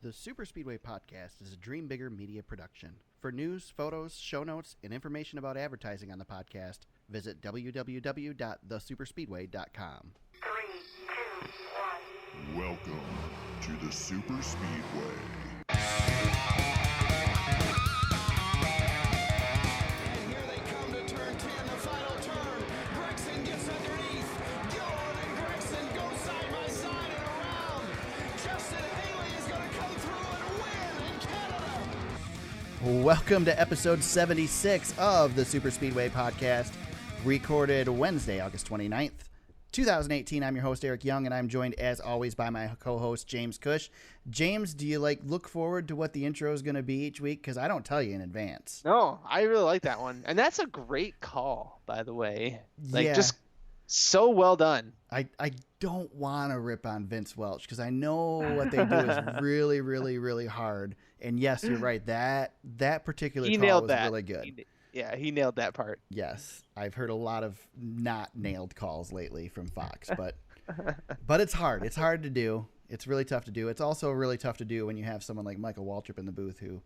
The Super Speedway Podcast is a Dream Bigger media production. For news, photos, show notes, and information about advertising on the podcast, visit www.thesuperspeedway.com. 3, 2, 1. Welcome to the Super Speedway. And here they come to turn 10, the final turn. Gragson gets underneath. Gillen and Gragson go side by side and around. Justin Haley is going to come through and win in Canada. Welcome to episode 76 of the Super Speedway Podcast, recorded Wednesday, August 29th, 2018. I'm your host, Eric Young, and I'm joined, as always, by my co-host, James Cush. James, do you look forward to what the intro is going to be each week? Because I don't tell you in advance. No, I really like that one. And that's a great call, by the way. Yeah. Just so well done. I don't want to rip on Vince Welch because I know what they do is really, really, really hard. And yes, you're right. That particular call was really good. He nailed that part. Yes, I've heard a lot of not nailed calls lately from Fox, but it's hard. It's hard to do. It's really tough to do. It's also really tough to do when you have someone like Michael Waltrip in the booth who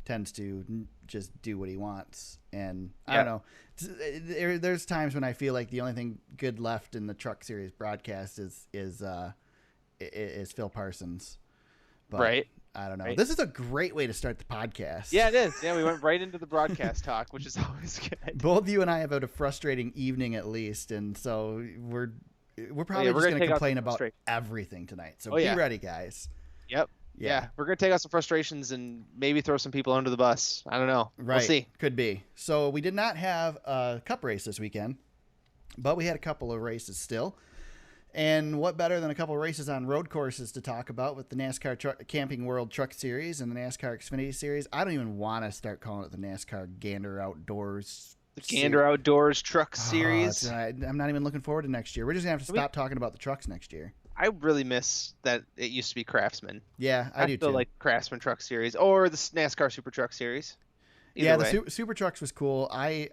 tends to just do what he wants. And I don't know. There's times when I feel like the only thing good left in the Truck Series broadcast is Phil Parsons. But right. I don't know. Right. This is a great way to start the podcast. Yeah, it is. Yeah, we went right into the broadcast talk, which is always good. Both you and I have had a frustrating evening at least, and so we're probably just going to complain about everything tonight. So be ready, guys. Yep. Yeah. We're going to take out some frustrations and maybe throw some people under the bus. I don't know. Right. We'll see. Could be. So we did not have a cup race this weekend, but we had a couple of races still. And what better than a couple of races on road courses to talk about with the NASCAR Camping World Truck Series and the NASCAR Xfinity Series? I don't even want to start calling it the NASCAR Gander Outdoors. The Gander Outdoors Truck Series. I'm not even looking forward to next year. We're just going to have to stop talking about the trucks next year. I really miss that it used to be Craftsman. Yeah, I do too. I feel like Craftsman Truck Series or the NASCAR Super Truck Series. The Super Trucks was cool. I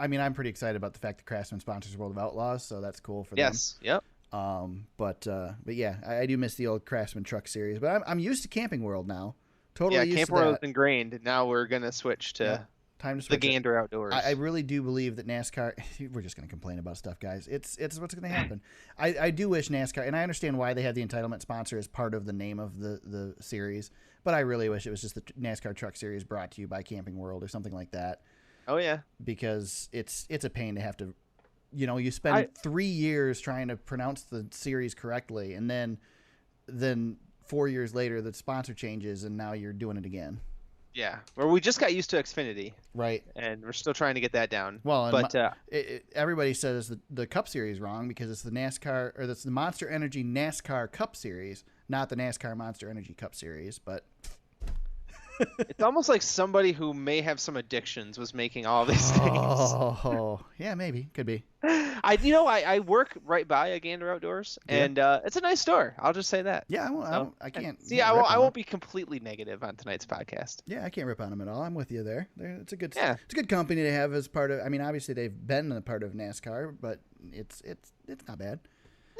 mean, I'm pretty excited about the fact that Craftsman sponsors World of Outlaws, so that's cool for them. Yes. Yep. But yeah, I do miss the old Craftsman Truck Series, but I'm used to Camping World now. Totally used to that. Camping World is ingrained. Now we're gonna switch to time to switch the Gander Outdoors. I really do believe that NASCAR. We're just gonna complain about stuff, guys. It's what's gonna happen. I do wish NASCAR, and I understand why they had the entitlement sponsor as part of the name of the series, but I really wish it was just the NASCAR Truck Series brought to you by Camping World or something like that. Oh yeah, because it's a pain to have to. You spend 3 years trying to pronounce the series correctly, and then 4 years later, the sponsor changes, and now you're doing it again. Yeah, well, we just got used to Xfinity, right? And we're still trying to get that down. Well, but everybody says the Cup Series wrong because it's the NASCAR or that's the Monster Energy NASCAR Cup Series, not the NASCAR Monster Energy Cup Series, but. It's almost like somebody who may have some addictions was making all these things. Oh, yeah, maybe. Could be. I work right by a Gander Outdoors, and it's a nice store. I'll just say that. Yeah, I can't. See, I won't be completely negative on tonight's podcast. Yeah, I can't rip on them at all. I'm with you there. It's a good company to have as part of. I mean, obviously they've been a part of NASCAR, but it's not bad.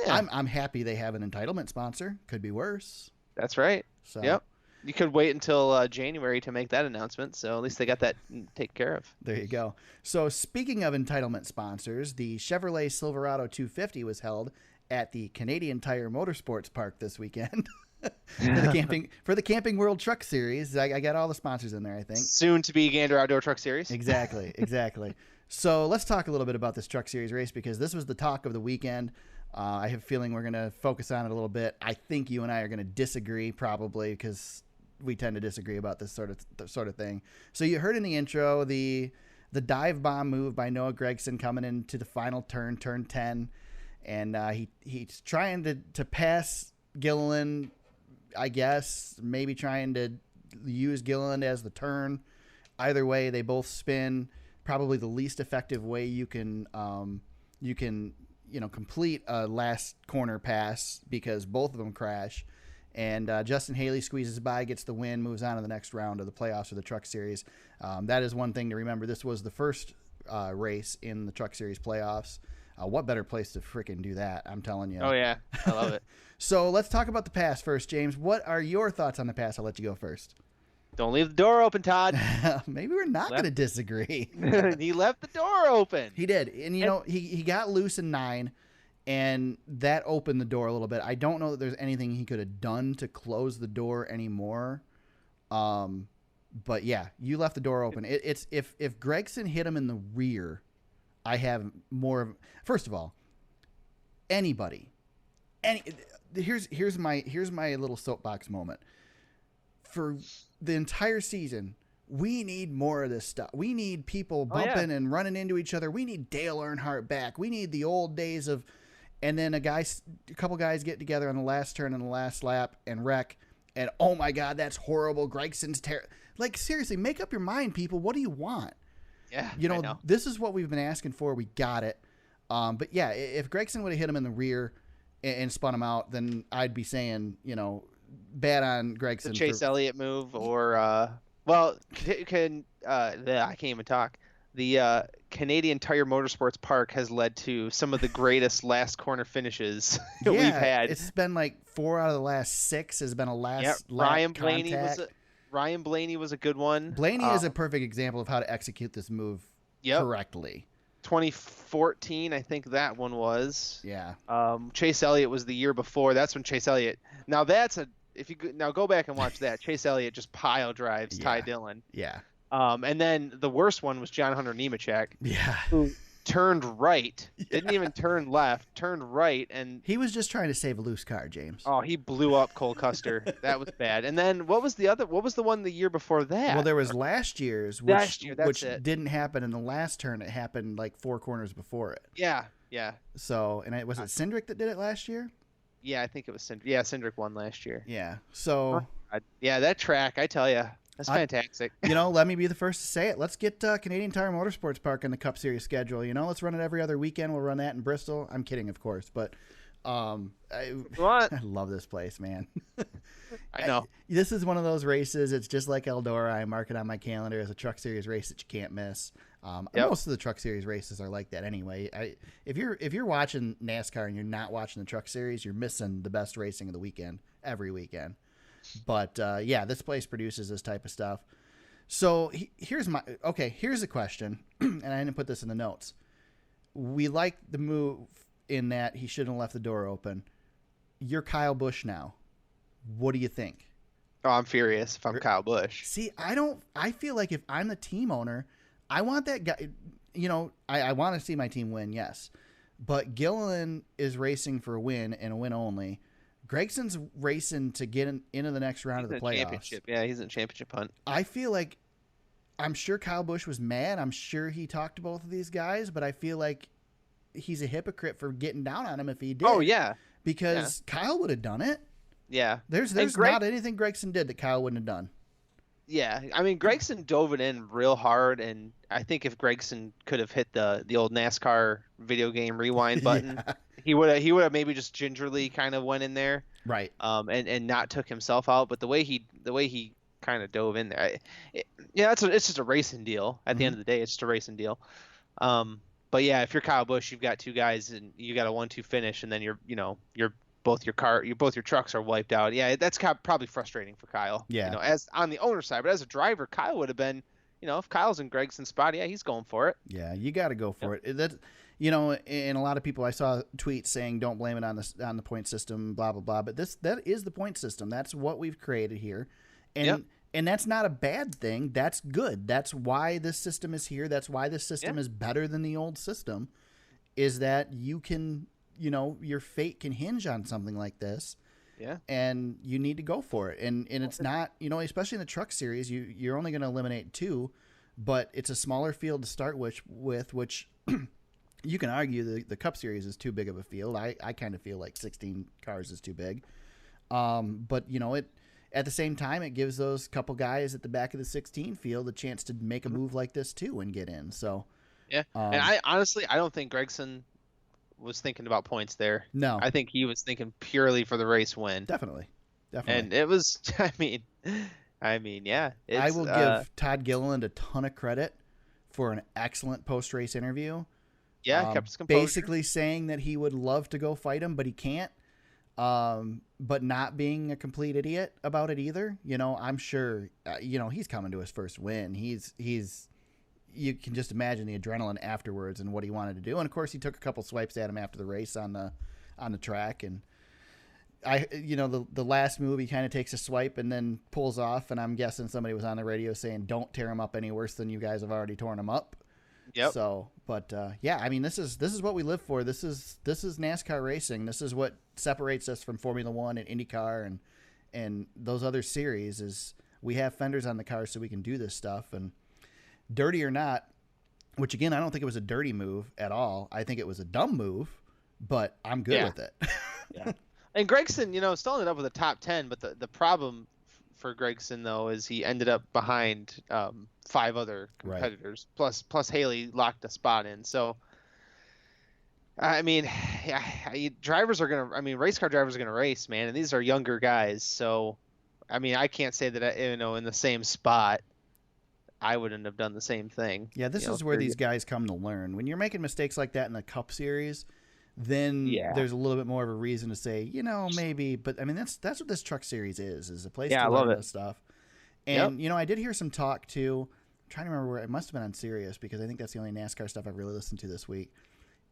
Yeah. I'm happy they have an entitlement sponsor. Could be worse. That's right. So. Yep. You could wait until January to make that announcement, so at least they got that taken care of. There you go. So speaking of entitlement sponsors, the Chevrolet Silverado 250 was held at the Canadian Tire Motorsports Park this weekend for the Camping World Truck Series. I got all the sponsors in there, I think. Soon to be Gander Outdoor Truck Series. Exactly. So let's talk a little bit about this Truck Series race because this was the talk of the weekend. I have a feeling we're going to focus on it a little bit. I think you and I are going to disagree probably because we tend to disagree about this sort of thing. So you heard in the intro the dive bomb move by Noah Gragson coming into the final turn 10, and he's trying to pass Gilliland, I guess, maybe trying to use Gilliland as the turn. Either way, they both spin. Probably the least effective way you can complete a last corner pass because both of them crash. And Justin Haley squeezes by, gets the win, moves on to the next round of the playoffs of the Truck Series. That is one thing to remember. This was the first race in the Truck Series playoffs. What better place to freaking do that? I'm telling you. Oh yeah, I love it. So let's talk about the pass first, James. What are your thoughts on the pass? I'll let you go first. Don't leave the door open, Todd. Maybe we're not going to disagree. He left the door open. He did. And, he got loose in 9, and that opened the door a little bit. I don't know that there's anything he could have done to close the door anymore. But, yeah, you left the door open. It's if Gragson hit him in the rear, I have more of – first of all, anybody – here's my little soapbox moment. For the entire season, we need more of this stuff. We need people bumping and running into each other. We need Dale Earnhardt back. We need the old days of, and then a couple guys get together on the last turn and the last lap and wreck. And oh my God, that's horrible. Gregson's like, seriously, make up your mind, people. What do you want? Yeah, I know. This is what we've been asking for. We got it. But yeah, if Gragson would have hit him in the rear and spun him out, then I'd be saying, bad on Gragson. The Chase Elliott move, or I can't even talk. The Canadian Tire Motorsports Park has led to some of the greatest last corner finishes we've had. It's been like 4 out of the last 6 has been a last lap Ryan Blaney was a good one. Blaney is a perfect example of how to execute this move correctly. 2014, I think that one was. Yeah. Chase Elliott was the year before. That's when Chase Elliott. Now go back and watch that. Chase Elliott just pile drives Ty Dillon. Yeah. And then the worst one was John Hunter Nemechek. Yeah. Who turned right, didn't even turn left, turned right, and he was just trying to save a loose car, James. Oh, he blew up Cole Custer. That was bad. And then what was the one the year before that? Well, there was last year's, which didn't happen in the last turn. It happened like 4 corners before it. Yeah. So, and was it Cindric that did it last year? Yeah, I think it was Cindric. Yeah, Cindric won last year. Yeah. So. That track, I tell you. That's fantastic. Let me be the first to say it. Let's get Canadian Tire Motorsports Park in the Cup Series schedule. Let's run it every other weekend. We'll run that in Bristol. I'm kidding, of course, but I love this place, man. I know. This is one of those races. It's just like Eldora. I mark it on my calendar as a Truck Series race that you can't miss. Most of the Truck Series races are like that anyway. If you're watching NASCAR and you're not watching the Truck Series, you're missing the best racing of the weekend every weekend. But this place produces this type of stuff. So here's a question, and I didn't put this in the notes. We like the move in that he shouldn't have left the door open. You're Kyle Busch now. What do you think? Oh, I'm furious if I'm Kyle Busch. See, I feel like if I'm the team owner, I want that guy. I want to see my team win, yes. But Gilliland is racing for a win and a win only. Gregson's racing to get into the next round of the playoffs. Championship. Yeah, he's in championship hunt. I feel like, I'm sure Kyle Busch was mad. I'm sure he talked to both of these guys, but I feel like he's a hypocrite for getting down on him if he did. Oh, yeah. Because Kyle would have done it. Yeah. There's not anything Gragson did that Kyle wouldn't have done. Yeah. I mean, Gragson dove it in real hard, and I think if Gragson could have hit the old NASCAR video game rewind button, he would have maybe just gingerly kind of went in there. Right. And not took himself out, but the way he kind of dove in there, it's just a racing deal. At the end of the day, it's just a racing deal. But yeah, if you're Kyle Busch, you've got 2 guys and you got a 1-2 finish, and then both your trucks are wiped out. Yeah, that's probably frustrating for Kyle. Yeah. As on the owner side, but as a driver, Kyle would have been, if Kyle's in Gregson's spot, yeah, he's going for it. Yeah, you got to go for it. That, and a lot of people, I saw tweets saying don't blame it on the point system, blah blah blah. But that is the point system. That's what we've created here, and that's not a bad thing. That's good. That's why this system is here. That's why this system is better than the old system. Is that you can, your fate can hinge on something like this. Yeah. And you need to go for it. And it's not, especially in the Truck Series, you're only going to eliminate 2, but it's a smaller field to start with which you can argue the Cup Series is too big of a field. I kind of feel like 16 cars is too big. But at the same time, it gives those couple guys at the back of the 16 field a chance to make a move like this too and get in. So yeah. And I honestly don't think Gragson was thinking about points there. No. I think he was thinking purely for the race win. Definitely. And it was, I mean, yeah. I will give Todd Gilliland a ton of credit for an excellent post-race interview. kept his composure. Basically saying that he would love to go fight him, but he can't. But not being a complete idiot about it either. You know, I'm sure, he's coming to his first win. You can just imagine the adrenaline afterwards and what he wanted to do. And of course he took a couple swipes at him after the race on the track. And the last move, he kind of takes a swipe and then pulls off. And I'm guessing somebody was on the radio saying, don't tear him up any worse than you guys have already torn him up. Yep. So, but I mean, this is what we live for. This is NASCAR racing. This is what separates us from Formula One and IndyCar and those other series. Is we have fenders on the car so we can do this stuff. And dirty or not, which again, I don't think it was a dirty move at all. I think it was a dumb move, but I'm good with it. Yeah. And Gragson, still ended up with a top 10, but the problem for Gragson though is he ended up behind 5 other competitors, plus Haley locked a spot in. So I mean, race car drivers are gonna race, man, and these are younger guys. So I mean, I can't say that in the same spot I wouldn't have done the same thing. Yeah, this is where these guys come to learn. When you're making mistakes like that in the Cup Series, then there's a little bit more of a reason to say, maybe. But I mean, that's what this Truck Series is a place to learn this stuff. And I did hear some talk too. I'm trying to remember where it must have been on Sirius, because I think that's the only NASCAR stuff I've really listened to this week.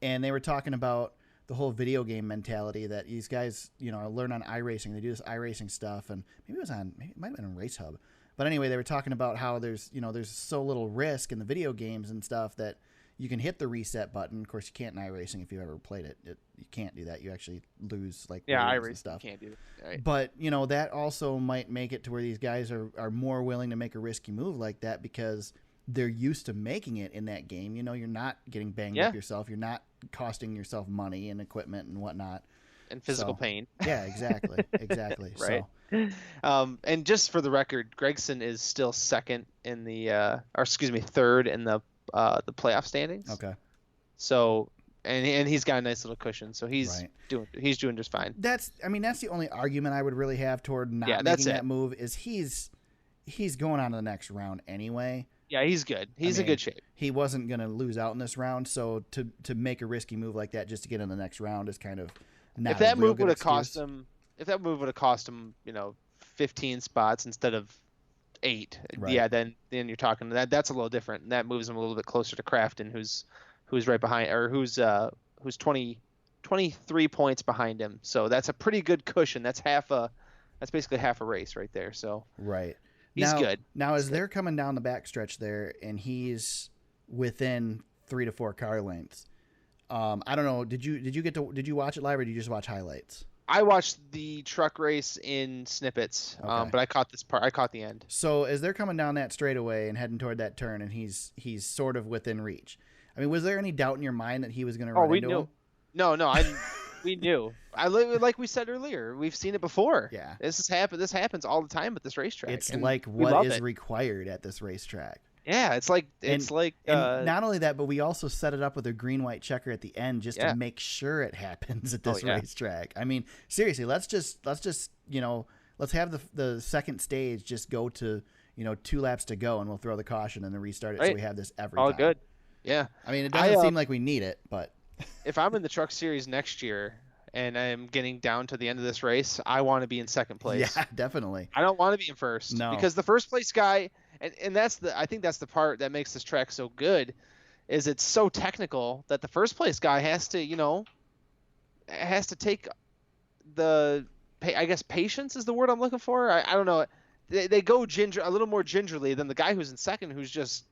And they were talking about the whole video game mentality that these guys, learn on iRacing. They do this iRacing stuff, and maybe it might have been on Race Hub. But anyway, they were talking about how there's so little risk in the video games and stuff that you can hit the reset button. Of course, you can't in iRacing if you've ever played it. You can't do that. You actually lose iRacing and stuff. You can't do that. Right. But that also might make it to where these guys are more willing to make a risky move like that because they're used to making it in that game. You're not getting banged up yourself. You're not costing yourself money and equipment and whatnot. And physical pain. Yeah, exactly. Right. So. And just for the record, Gragson is still third in the playoff standings. Okay. So, and he's got a nice little cushion, so he's doing just fine. That's the only argument I would really have toward not making that move is he's going on to the next round anyway. Yeah, he's good. He's in good shape. He wasn't going to lose out in this round, so to make a risky move like that just to get in the next round is kind of not if that a real move good would have cost him, 15 spots instead of 8, then you're talking that's a little different. And that moves him a little bit closer to Crafton, who's right behind, or who's 23 points behind him. So that's a pretty good cushion. That's basically half a race right there. So he's good. Now, as they're coming down the backstretch there, and he's within 3 to 4 car lengths. I don't know. Did you watch it live, or did you just watch highlights? I watched the truck race in snippets, but I caught this part. I caught the end. So as they're coming down that straightaway and heading toward that turn, and he's sort of within reach. I mean, was there any doubt in your mind that he was going to run into him? No, we knew. Like we said earlier, we've seen it before. Yeah, this happens all the time at this racetrack. It's like what is required at this racetrack. Yeah, it's like not only that, but we also set it up with a green-white checker at the end just to make sure it happens at this racetrack. I mean, seriously, let's have the second stage just go to 2 laps to go, and we'll throw the caution and then restart it. So we have this every time. All good. Yeah. I mean, it doesn't seem like we need it, but if I'm in the Truck Series next year and I'm getting down to the end of this race, I want to be in second place. Yeah, definitely. I don't want to be in first. No. Because the first place guy, and I think that's the part that makes this track so good, is it's so technical that the first place guy has to take I guess patience is the word I'm looking for. I don't know. They go a little more gingerly than the guy who's in second, who's just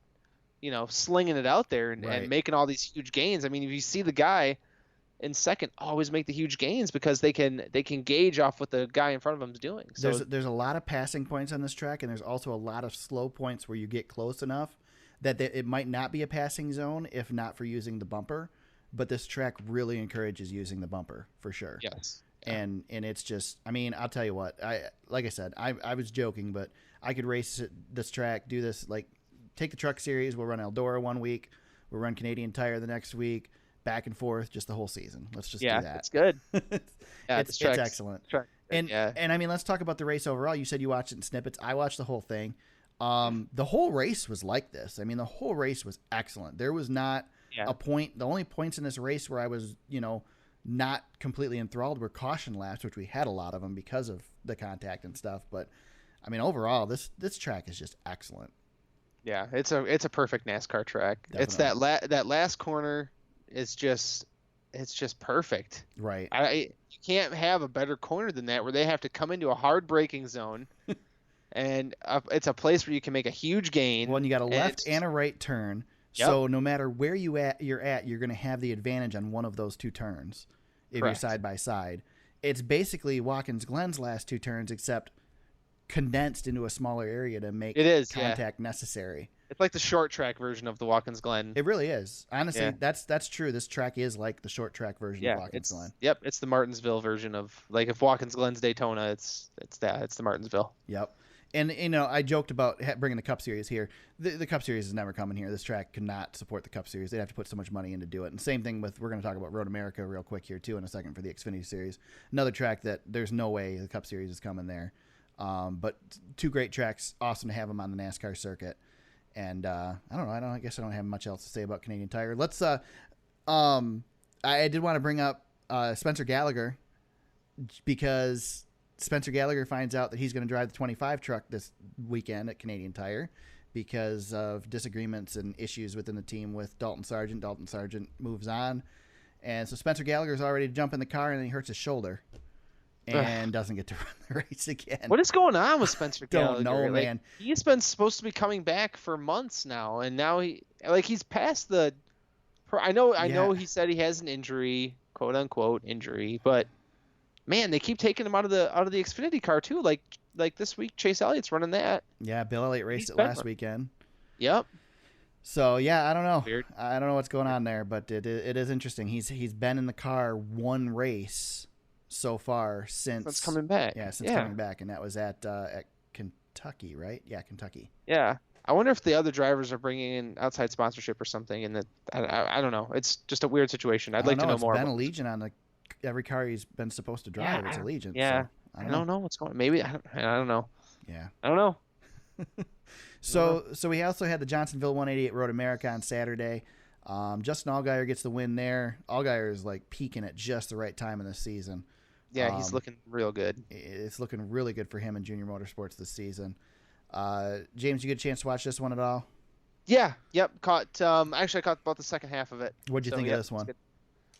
slinging it out there and making all these huge gains. I mean, if you see the guy in second always make the huge gains because they can gauge off what the guy in front of them is doing. So there's a lot of passing points on this track, and there's also a lot of slow points where you get close enough that it might not be a passing zone if not for using the bumper. But this track really encourages using the bumper for sure. Yes. And it's just, I mean, I'll tell you what, like I said, I was joking, but I could race this track, do this, like take the Truck Series. We'll run Eldora one week. We'll run Canadian Tire the next week. Back and forth just the whole season. Let's just do that. It's good. It's excellent. And I mean, let's talk about the race overall. You said you watched it in snippets. I watched the whole thing. The whole race was like this. I mean, the whole race was excellent. There was not Yeah. a point. The only points in this race where I was, not completely enthralled were caution laps, which we had a lot of them because of the contact and stuff. But I mean, overall, this track is just excellent. Yeah, it's a perfect NASCAR track. Definitely. It's that last corner is just perfect. Right. You can't have a better corner than that where they have to come into a hard braking zone, and it's a place where you can make a huge gain. Well, and you got a left and a right turn. Yep. So no matter where you're going to have the advantage on one of those two turns if Correct. you're side by side. It's basically Watkins Glen's last two turns, except condensed into a smaller area to make contact necessary. It's like the short track version of the Watkins Glen. It really is. Honestly, Yeah. that's true. This track is like the short track version of Watkins Glen. Yep, it's the Martinsville version of, like, if Watkins Glen's Daytona, it's the Martinsville. Yep. And, I joked about bringing the Cup Series here. The Cup Series is never coming here. This track cannot support the Cup Series. They'd have to put so much money in to do it. And same thing with, we're going to talk about Road America real quick here, too, in a second for the Xfinity Series. Another track that there's no way the Cup Series is coming there. But two great tracks. Awesome to have them on the NASCAR circuit. And I don't know. I guess I don't have much else to say about Canadian Tire. Let's. I did want to bring up Spencer Gallagher, because Spencer Gallagher finds out that he's going to drive the 25 truck this weekend at Canadian Tire because of disagreements and issues within the team with Dalton Sargent. Dalton Sargent moves on, and so Spencer Gallagher is already to jump in the car, and then he hurts his shoulder and doesn't get to run the race again. What is going on with Spencer Gallagher? Don't know, Like, man. He's been supposed to be coming back for months now, and now he's past the. I know he said he has an injury, quote unquote injury, but man, they keep taking him out of the Xfinity car too. Like this week, Chase Elliott's running that. Yeah, Bill Elliott raced He's it been last weekend. Yep. So yeah, I don't know. Weird. I don't know what's going on there, but it is interesting. He's been in the car one race so far since coming back. Yeah, coming back, and that was at Kentucky, right? Yeah, Kentucky. Yeah. I wonder if the other drivers are bringing in outside sponsorship or something, and that I don't know. It's just a weird situation. I'd like to know more. It's been Allegiant on every car he's been supposed to drive. Yeah, it's Allegiant. Yeah. So, I don't know what's going on. Maybe I don't know. Yeah. I don't know. So we also had the Johnsonville 188 Road America on Saturday. Justin Allgaier gets the win there. Allgaier is like peaking at just the right time in the season. Yeah, he's looking real good. It's looking really good for him in junior motorsports this season. James, you get a chance to watch this one at all? Yeah. Yep. Caught. Actually, I caught about the second half of it. What'd you think of this one?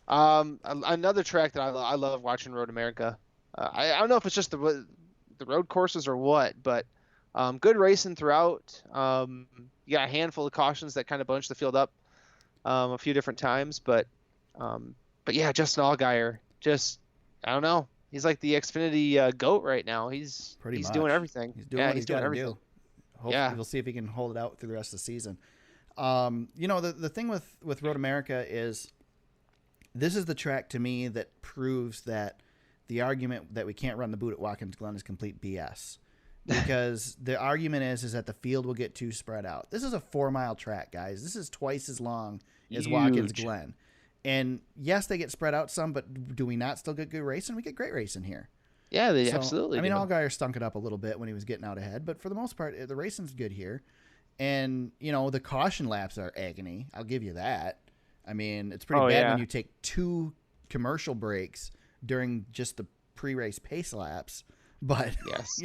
Another track that I love watching Road America. I don't know if it's just the road courses or what, but good racing throughout. You got a handful of cautions that kind of bunch the field up a few different times, but yeah, Justin Allgaier, just, I don't know. He's like the Xfinity GOAT right now. He's doing everything. He's doing what he's doing everything. Yeah. We'll see if he can hold it out through the rest of the season. The thing with Road America is this is the track to me that proves that the argument that we can't run the boot at Watkins Glen is complete BS. Because the argument is that the field will get too spread out. This is a 4-mile track, guys. This is twice as long as Watkins Glen. And yes, they get spread out some, but do we not still get good racing? We get great racing here. Yeah, they absolutely. I mean, do. Allgaier stunk it up a little bit when he was getting out ahead, but for the most part, the racing's good here. And, the caution laps are agony. I'll give you that. I mean, it's pretty bad when you take 2 commercial breaks during just the pre-race pace laps. But, yes.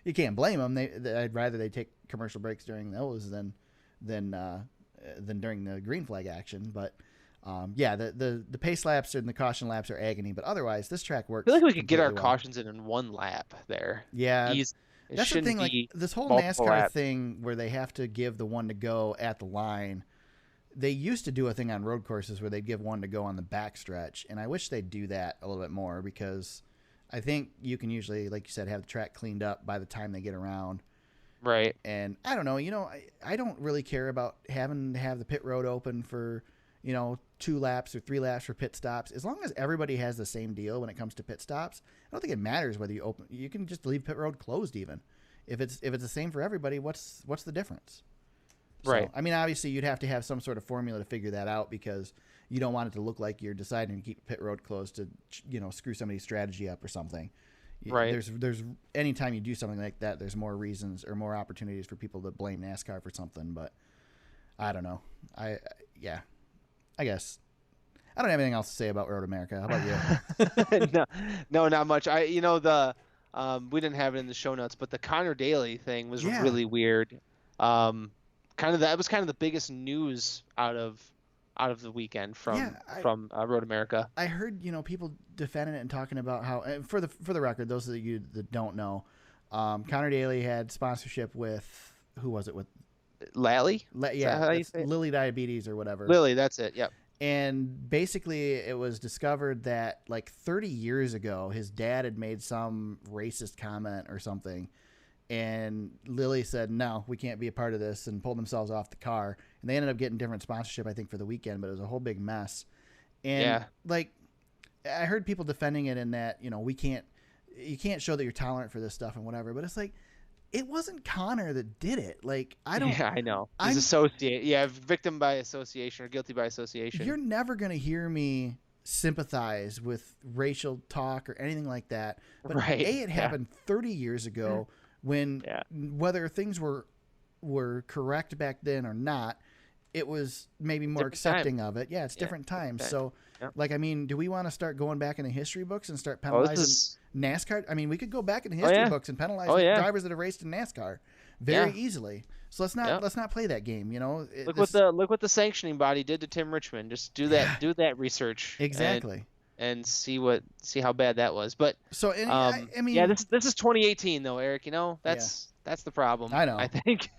You can't blame them. I'd rather they take commercial breaks during those than during the green flag action. But, the pace laps and the caution laps are agony. But otherwise, this track works. I feel like we could get our well. cautions in one lap there. Yeah. That's the thing. Like this whole NASCAR laps. thing where they have to give the one to go at the line. They used to do a thing on road courses where they'd give one to go on the backstretch. And I wish they'd do that a little bit more, because I think you can usually, like you said, have the track cleaned up by the time they get around. Right. And I don't know, I don't really care about having to have the pit road open for, 2 laps or 3 laps for pit stops. As long as everybody has the same deal when it comes to pit stops, I don't think it matters whether you open. You can just leave pit road closed even. If it's the same for everybody, what's the difference? Right. So, I mean, obviously you'd have to have some sort of formula to figure that out, because you don't want it to look like you're deciding to keep pit road closed to, screw somebody's strategy up or something. Right. There's anytime you do something like that, there's more reasons or more opportunities for people to blame NASCAR for something. But I don't know. I guess I don't have anything else to say about Road America. How about you? No, not much. We didn't have it in the show notes, but the Connor Daly thing was Yeah. really weird. That was kind of the biggest news out of the weekend from Road America. I heard people defending it and talking about how, and for the record, those of you that don't know, Connor Daly had sponsorship with, who was it with? Lally? Lilly Diabetes or whatever. Lilly, that's it. Yep. And basically, it was discovered that like 30 years ago, his dad had made some racist comment or something, and Lilly said, "No, we can't be a part of this," and pulled themselves off the car. And they ended up getting different sponsorship, I think, for the weekend, but it was a whole big mess. And like, I heard people defending it in that you can't show that you're tolerant for this stuff and whatever. But it's like, it wasn't Connor that did it. Like, I don't. Yeah, I know. Victim by association or guilty by association. You're never gonna hear me sympathize with racial talk or anything like that. But right. It happened 30 years ago when whether things were correct back then or not, it was maybe more different accepting time. of it. Yeah, it's different times. Okay. So, Yeah. do we want to start going back into history books and start penalizing NASCAR? I mean, we could go back into history books and penalize drivers that have raced in NASCAR very easily. So let's not play that game. Look what the sanctioning body did to Tim Richmond. Just do that research exactly and see how bad that was. But so this is 2018 though, Eric. That's the problem. I know. I think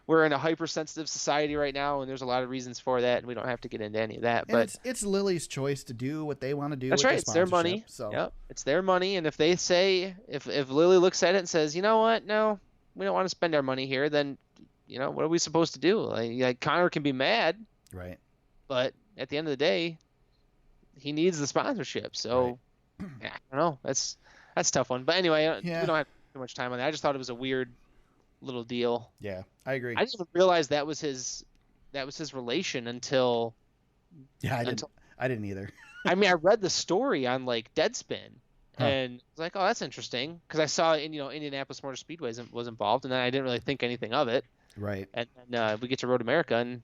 we're in a hypersensitive society right now, and there's a lot of reasons for that, and we don't have to get into any of that. But it's Lily's choice to do what they want to do. That's right. It's their money. So it's their money, and if they say if Lily looks at it and says, you know what, no, we don't want to spend our money here, then what are we supposed to do? Like Connor can be mad, right? But at the end of the day, he needs the sponsorship. So I don't know. That's a tough one. But anyway, we don't have too much time on that. I just thought it was a weird little deal. Yeah, I agree. I didn't even realize that was his relation until. Yeah, I didn't either. I mean, I read the story on like Deadspin, and I was like, oh, that's interesting, because I saw Indianapolis Motor Speedway was involved, and then I didn't really think anything of it. Right. And then we get to Road America, and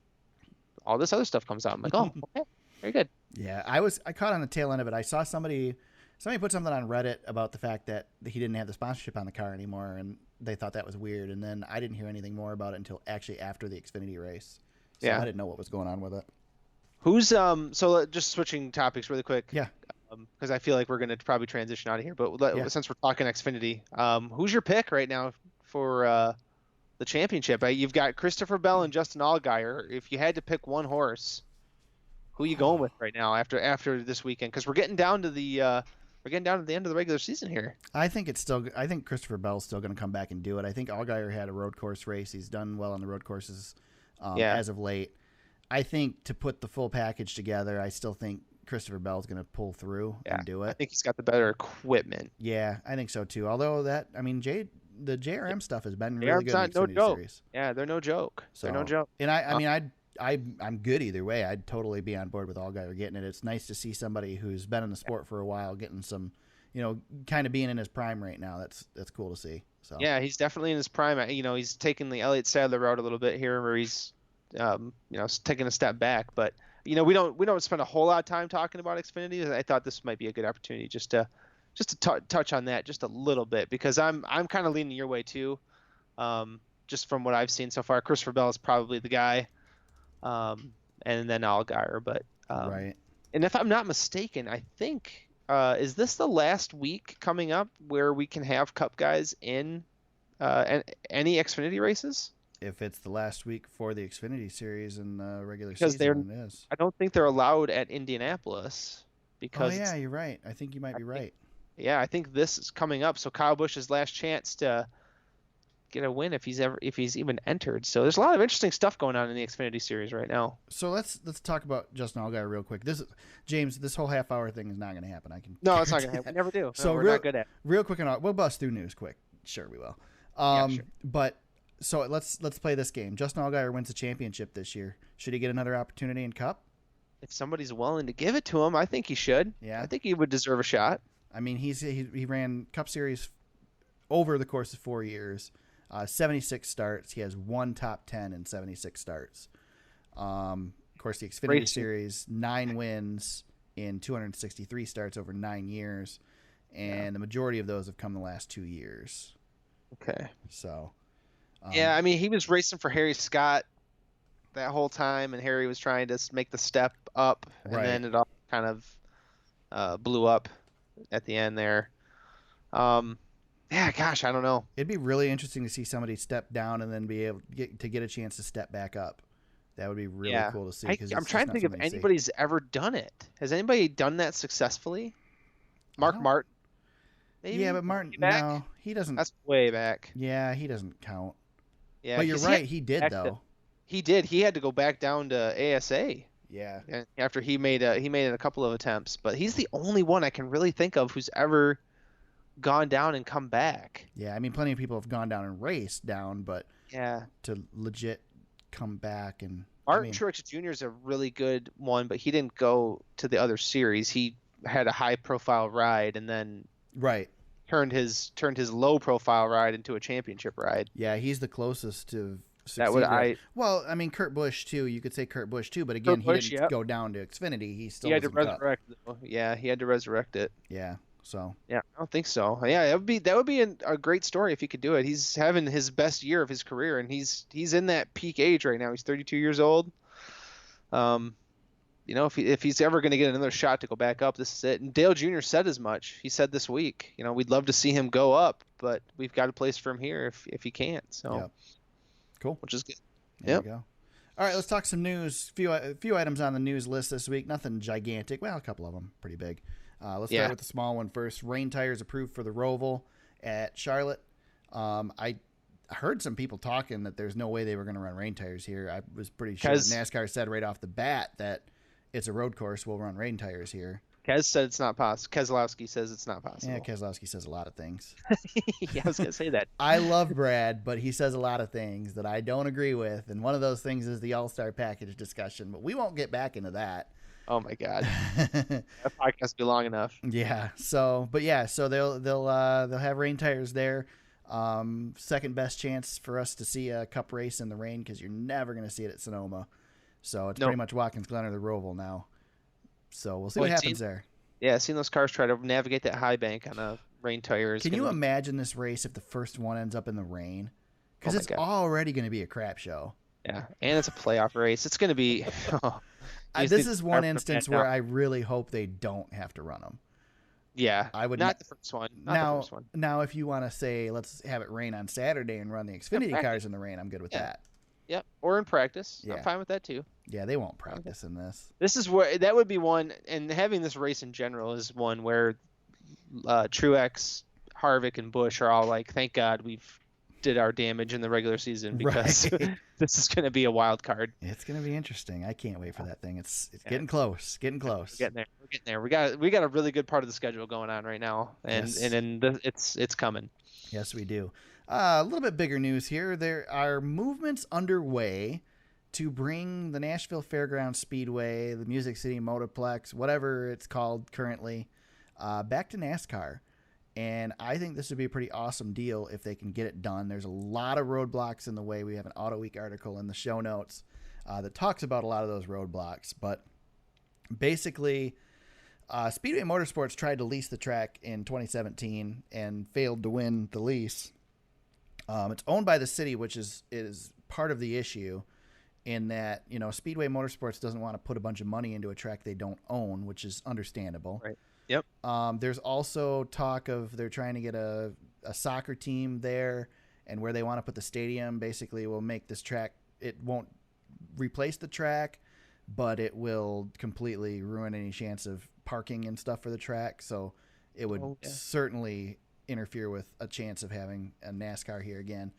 all this other stuff comes out. I'm like, oh, okay, very good. Yeah, I caught on the tail end of it. I saw somebody put something on Reddit about the fact that he didn't have the sponsorship on the car anymore, and they thought that was weird. And then I didn't hear anything more about it until actually after the Xfinity race. So I didn't know what was going on with it. Who's so just switching topics really quick. Yeah. Because I feel like we're going to probably transition out of here. But since we're talking Xfinity, who's your pick right now for the championship? You've got Christopher Bell and Justin Allgaier. If you had to pick one horse, who are you going with right now after this weekend? Because we're getting down to the end of the regular season here. I think Christopher Bell's still going to come back and do it. I think Allgaier had a road course race. He's done well on the road courses as of late. I think to put the full package together, I still think Christopher Bell's going to pull through and do it. I think he's got the better equipment. Yeah, I think so too. Although the JRM stuff has been really good in the Xfinity series. Yeah, they're no joke. They're no joke. And I'm good either way. I'd totally be on board with Allgaier getting it. It's nice to see somebody who's been in the sport for a while getting some, kind of being in his prime right now. That's cool to see. So yeah, he's definitely in his prime. He's taking the Elliott Sadler route a little bit here, where he's taking a step back. But we don't spend a whole lot of time talking about Xfinity. I thought this might be a good opportunity just to touch on that just a little bit, because I'm kind of leaning your way too. Just from what I've seen so far, Christopher Bell is probably the guy. And then Allgaier, but right. And if I'm not mistaken, I think is this the last week coming up where we can have Cup guys in any Xfinity races? If it's the last week for the Xfinity series in the regular season, it is. I don't think they're allowed at Indianapolis because. Oh yeah, you're right. I think you might be right. Yeah, I think this is coming up. So Kyle Busch's last chance to get a win if he's even entered. So there's a lot of interesting stuff going on in the Xfinity series right now. So let's talk about Justin Allgaier real quick. This whole half hour thing is not going to happen. No, it's not going to happen. We never do. So we're not good at it. Real quick, we'll bust through news quick. Sure, we will. Sure. But so let's play this game. Justin Allgaier wins the championship this year. Should he get another opportunity in Cup? If somebody's willing to give it to him, I think he should. Yeah, I think he would deserve a shot. I mean, he ran Cup Series over the course of 4 years. 76 starts. He has one top 10 in 76 starts. course, the Xfinity Racing. Series, 9 wins in 263 starts over 9 years, and the majority of those have come the last 2 years. Okay. So, Yeah, I mean, he was racing for Harry Scott that whole time, and Harry was trying to make the step up, and Right. then it all kind of blew up at the end there. Yeah, gosh, I don't know. it'd be really interesting to see somebody step down and then be able to get a chance to step back up. That would be really Yeah. cool to see. I'm trying to think if anybody's ever done it. Has anybody done that successfully? Mark don't- Martin? Maybe? Yeah, but Martin, Way back? no, he doesn't. That's way back. Yeah, he doesn't count. Yeah, But you're 'cause right, he did back to- though. He did. He had to go back down to ASA Yeah. after he made a couple of attempts, but he's the only one I can really think of who's ever gone down and come back. Yeah, I mean, plenty of people have gone down and raced down, but Yeah. to legit come back and Martin Truex Jr. is a really good one, but he didn't go to the other series. He had a high profile ride and then right. turned his low profile ride into a championship ride. Yeah, he's the closest to That would succeed. Well, I mean, Kurt Busch too. You could say Kurt Busch too, but again, Kurt Busch, he didn't go down to Xfinity. He still he had to was in Cup. resurrect. Yeah, he had to resurrect it. Yeah. So Yeah, I don't think so. Yeah, that would be a great story if he could do it. He's having his best year of his career, and he's in that peak age right now. He's 32 years old. You know, if he's ever going to get another shot to go back up, this is it. And Dale Jr. said as much. He said this week, you know, we'd love to see him go up, but we've got a place for him here if he can't. So, Yep. Cool. Which is good. There Yep. you go. All right, let's talk some news. A few items on the news list this week. Nothing gigantic. Well, a couple of them pretty big. Let's start with the small one first. Rain tires approved for the Roval at Charlotte. I heard some people talking that there's no way they were going to run rain tires here. I was pretty sure NASCAR said right off the bat that it's a road course. We'll run rain tires here. Kez said it's not possible. Keselowski says it's not possible. Yeah, Keselowski says a lot of things. Yeah, I was going to say that. I love Brad, but he says a lot of things that I don't agree with. And one of those things is the All-Star package discussion, but we won't get back into that. Oh my God, that podcast be long enough. Yeah. So they'll have rain tires there. Second best chance for us to see a Cup race in the rain because you're never going to see it at Sonoma. So it's pretty much Watkins Glen or the Roval now. So we'll see what happens there. Yeah, seeing those cars try to navigate that high bank on a rain tire is. Can you imagine this race if the first one ends up in the rain? Because it's already going to be a crap show. Yeah, and it's a playoff race. It's going to be. This is one instance where I really hope they don't have to run them. Yeah, I would not the first one. Not the first one. Now, if you want to say let's have it rain on Saturday and run the Xfinity cars in the rain, I'm good with that. Yep, or in practice. Yeah. I'm fine with that too. Yeah, they won't practice in this. This is where that would be one, and having this race in general is one where Truex, Harvick, and Busch are all like, "Thank God we've did our damage in the regular season because this is going to be a wild card." It's going to be interesting. I can't wait for that thing. It's getting close. Getting close. We're getting there. We got a really good part of the schedule going on right now, and it's coming. Yes, we do. A little bit bigger news here. There are movements underway to bring the Nashville Fairgrounds Speedway, the Music City Motorplex, whatever it's called currently, back to NASCAR. And I think this would be a pretty awesome deal if they can get it done. There's a lot of roadblocks in the way. We have an Auto Week article in the show notes that talks about a lot of those roadblocks. But basically, Speedway Motorsports tried to lease the track in 2017 and failed to win the lease. It's owned by the city, which is part of the issue in that, you know, Speedway Motorsports doesn't want to put a bunch of money into a track they don't own, which is understandable. Right. Yep. There's also talk of they're trying to get a soccer team there, and where they want to put the stadium basically will make this track, it won't replace the track, but it will completely ruin any chance of parking and stuff for the track. So it would certainly interfere with a chance of having a NASCAR here again.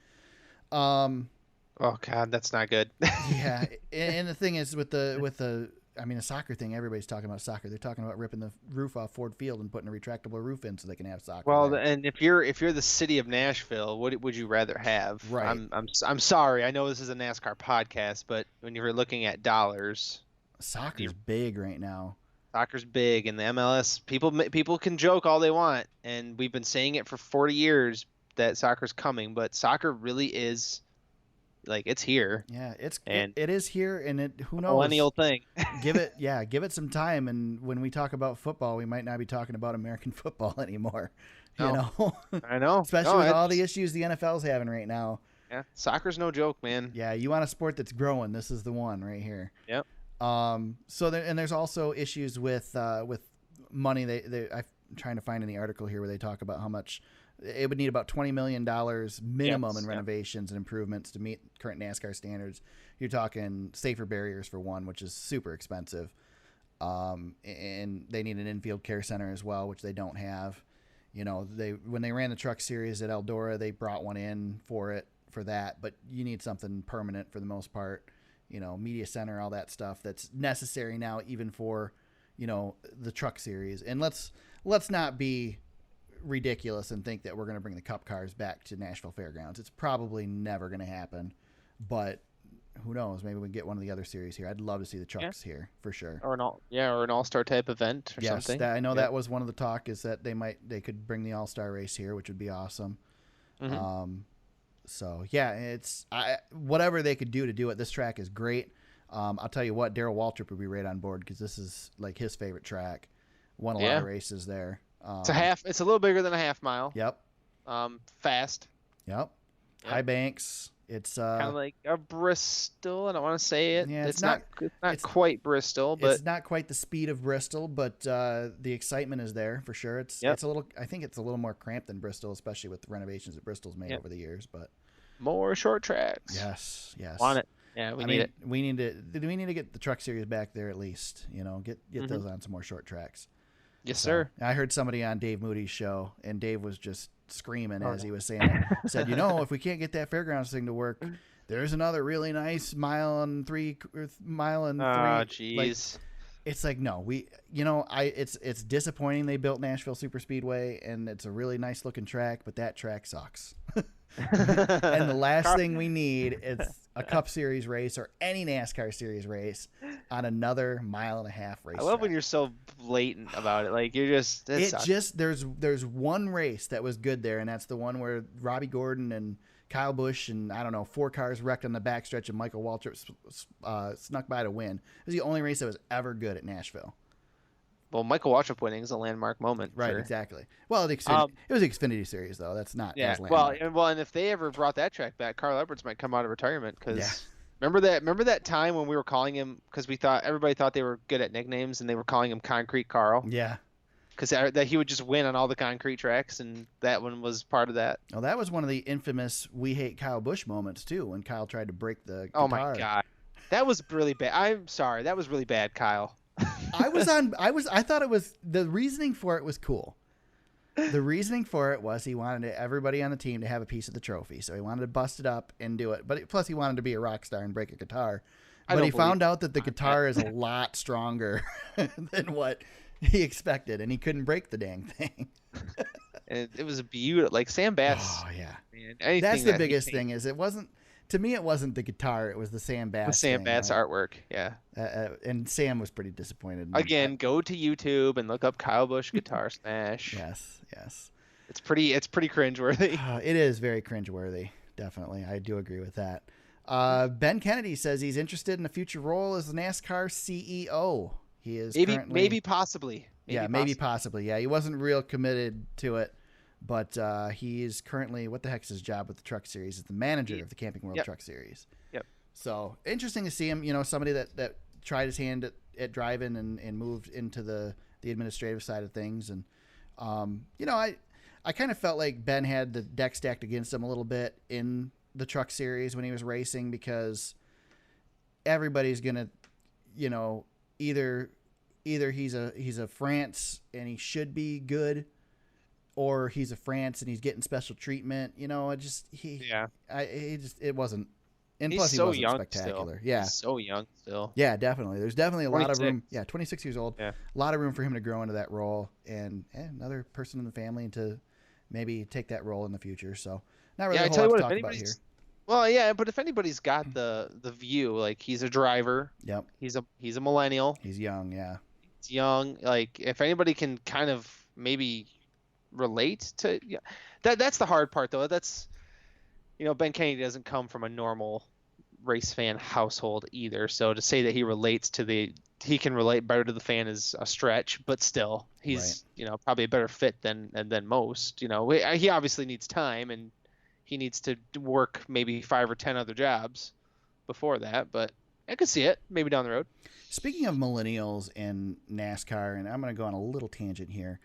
Oh God, that's not good. Yeah. And the thing is with the I mean, a soccer thing, everybody's talking about soccer. They're talking about ripping the roof off Ford Field and putting a retractable roof in so they can have soccer. Well, there. and if you're the city of Nashville, what would you rather have? Right. I'm sorry. I know this is a NASCAR podcast, but when you're looking at dollars, soccer's big right now. Soccer's big, and the MLS people can joke all they want, and we've been saying it for 40 years that soccer's coming, but soccer really is like it's here. Yeah, And it is here, and who knows? Millennial thing. give it some time, and when we talk about football, we might not be talking about American football anymore. You No. know, I know. especially No, with all it's- the issues the NFL's having right now. Yeah, soccer's no joke, man. Yeah, you want a sport that's growing. This is the one right here. Yep. And there's also issues with money. I'm trying to find in the article here where they talk about how much it would need about $20 million minimum in renovations and improvements to meet current NASCAR standards. You're talking safer barriers for one, which is super expensive. And they need an infield care center as well, which they don't have. You know, when they ran the truck series at Eldora, they brought one in for that, but you need something permanent for the most part. You know, media center, all that stuff that's necessary now, even for, you know, the truck series. And let's not be ridiculous and think that we're going to bring the Cup cars back to Nashville Fairgrounds. It's probably never going to happen, but who knows? Maybe we can get one of the other series here. I'd love to see the trucks here for sure. Or an all-star type event or Yes, something. I know that was one of the talk, is that they could bring the all-star race here, which would be awesome. Mm-hmm. So yeah, whatever they could do to do it. This track is great. I'll tell you what, Darrell Waltrip would be right on board because this is like his favorite track. Won a lot of races there. It's a little bigger than a half mile. Yep. Fast. Yep. High banks. It's kind of like a Bristol. I don't want to say it. Yeah, it's not quite Bristol, but it's not quite the speed of Bristol, but the excitement is there for sure. It's a little. I think it's a little more cramped than Bristol, especially with the renovations that Bristol's made over the years. But more short tracks. Yes. Want it? Yeah, we need it. We need to get the truck series back there at least. You know, get those on some more short tracks. Yes, sir. I heard somebody on Dave Moody's show, and Dave was just screaming as he was saying it. Said, you know, if we can't get that fairgrounds thing to work, there's another really nice mile and three. Oh, jeez. Like, it's like, no, it's disappointing they built Nashville Superspeedway, and it's a really nice looking track, but that track sucks. And the last thing we need is a Cup Series race or any NASCAR Series race on another 1.5-mile race. I love when you're so blatant about it. Like, you're just... There's one race that was good there, and that's the one where Robbie Gordon and Kyle Busch and, I don't know, 4 cars wrecked on the backstretch, and Michael Waltrip snuck by to win. It was the only race that was ever good at Nashville. Well, Michael Waltrip winning is a landmark moment. Right, exactly. Well, it was the Xfinity Series, though. That's not as landmark. Well, and if they ever brought that track back, Carl Edwards might come out of retirement because remember that time when we were calling him, because everybody thought they were good at nicknames and they were calling him Concrete Carl. Yeah. Because that he would just win on all the concrete tracks, and that one was part of that. Well, that was one of the infamous "We Hate Kyle Busch" moments too, when Kyle tried to break the guitar. Oh my God, that was really bad. I'm sorry, that was really bad, Kyle. I thought it was, the reasoning for it was cool. The reasoning for it was he wanted everybody on the team to have a piece of the trophy, so he wanted to bust it up and do it. But plus, he wanted to be a rock star and break a guitar. But he found out that the guitar is a lot stronger than what he expected, and he couldn't break the dang thing. And it was beautiful. Like Sam Bass. Oh yeah, man, that's the biggest thing. Is it wasn't. To me, it wasn't the guitar; it was the Sam Bass. The Sam Bass artwork, yeah. And Sam was pretty disappointed. Again, go to YouTube and look up Kyle Busch Guitar Smash. Yes. It's pretty cringeworthy. It is very cringeworthy. Definitely, I do agree with that. Ben Kennedy says he's interested in a future role as the NASCAR CEO. He is maybe possibly. Maybe possibly. Yeah, he wasn't real committed to it. But he is currently, what the heck is his job with the Truck Series? He's the manager of the Camping World Truck Series. Yep. So interesting to see him. You know, somebody that tried his hand at driving and moved into the administrative side of things. And you know, I kind of felt like Ben had the deck stacked against him a little bit in the Truck Series when he was racing, because everybody's gonna, you know, either he's a France and he should be good, or he's a France and he's getting special treatment. You know, it wasn't. And plus, he wasn't young spectacular. Still. Yeah, he's so young still. Yeah, definitely. There's definitely a lot of 26. room. Yeah, 26 years old. Yeah, a lot of room for him to grow into that role, and another person in the family to maybe take that role in the future. So not really a whole lot to talk about here. Well, yeah, but if anybody's got the view, like, he's a driver. Yep. He's a millennial. He's young. Yeah. He's young. Like, if anybody can kind of maybe relate to, that's the hard part though. That's, Ben Kennedy doesn't come from a normal race fan household either. So to say that he can relate better to the fan is a stretch, but still, Right. he's probably a better fit than most. He obviously needs time and he needs to work maybe 5 or 10 other jobs before that, but I could see it maybe down the road. Speaking of millennials and NASCAR, and I'm going to go on a little tangent here.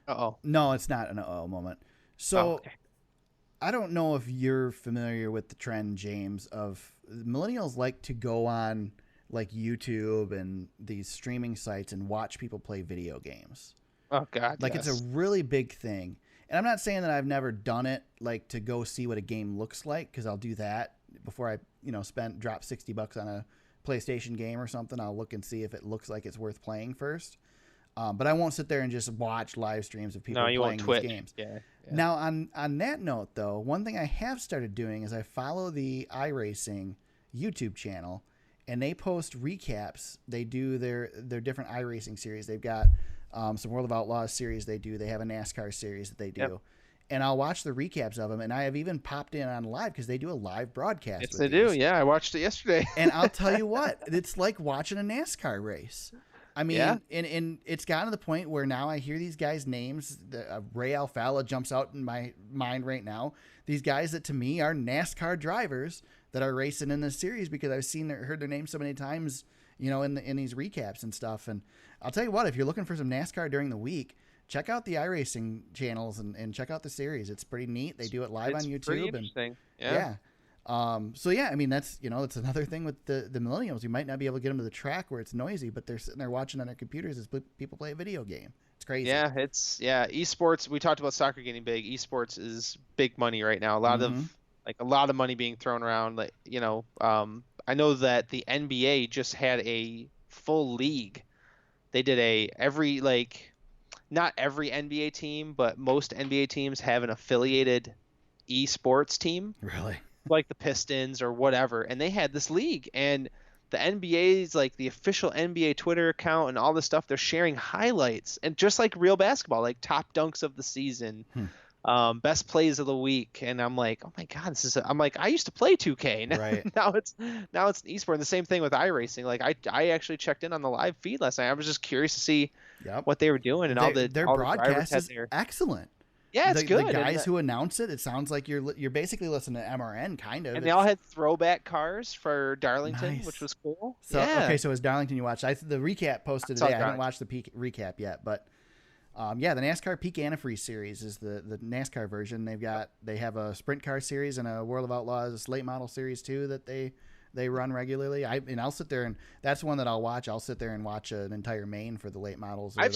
Uh-oh. No, it's not an uh-oh moment. So Okay. I don't know if you're familiar with the trend, James, of millennials like to go on like YouTube and these streaming sites and watch people play video games. Oh God, Like yes. it's a really big thing. And I'm not saying that I've never done it, like to go see what a game looks like, because I'll do that before I, drop $60 on a PlayStation game or something. I'll look and see if it looks like it's worth playing first. But I won't sit there and just watch live streams of people you playing won't Twitch. these games. Yeah. Now, on that note, though, one thing I have started doing is I follow the iRacing YouTube channel, and they post recaps. They do their different iRacing series. They've got some World of Outlaws series they do. They have a NASCAR series that they do. Yep. And I'll watch the recaps of them, and I have even popped in on live because they do a live broadcast. Yes, with they these. do. Yeah, I watched it yesterday. And I'll tell you what, it's like watching a NASCAR race. I mean, Yeah. and it's gotten to the point where now I hear these guys' names. Ray Alfalla jumps out in my mind right now. These guys that to me are NASCAR drivers that are racing in this series because I've heard their names so many times, in these recaps and stuff. And I'll tell you what, if you're looking for some NASCAR during the week, check out the iRacing channels and check out the series. It's pretty neat. They do it live on YouTube. Pretty And interesting. yeah. So yeah, I mean that's it's another thing with the millennials. You might not be able to get them to the track where it's noisy, but they're sitting there watching on their computers as people play a video game. It's crazy. Yeah, esports. We talked about soccer getting big. Esports is big money right now. A lot of money being thrown around. I know that the NBA just had a full league. They did not every NBA team, but most NBA teams have an affiliated esports team. Really? Like the Pistons or whatever, and they had this league, and the NBA's like the official NBA Twitter account and all this stuff, they're sharing highlights and just like real basketball, like top dunks of the season, best plays of the week. And I'm like, oh my God, I'm like, I used to play 2K. Right. Now it's an esport. And the same thing with iRacing. Like I actually checked in on the live feed last night. I was just curious to see what they were doing, and their all broadcast the is excellent. Yeah, it's good. The guys who announce it sounds like you're basically listening to MRN, kind of. And they all had throwback cars for Darlington, Nice. which was cool. So, yeah. Okay, so as Darlington you watched, the recap posted today. I haven't watched the peak recap yet, but the NASCAR Peak Antifreeze series is the NASCAR version. They have a sprint car series and a World of Outlaws late model series too that they run regularly. I'll sit there, and that's one that I'll watch. I'll sit there and watch an entire main for the late models. I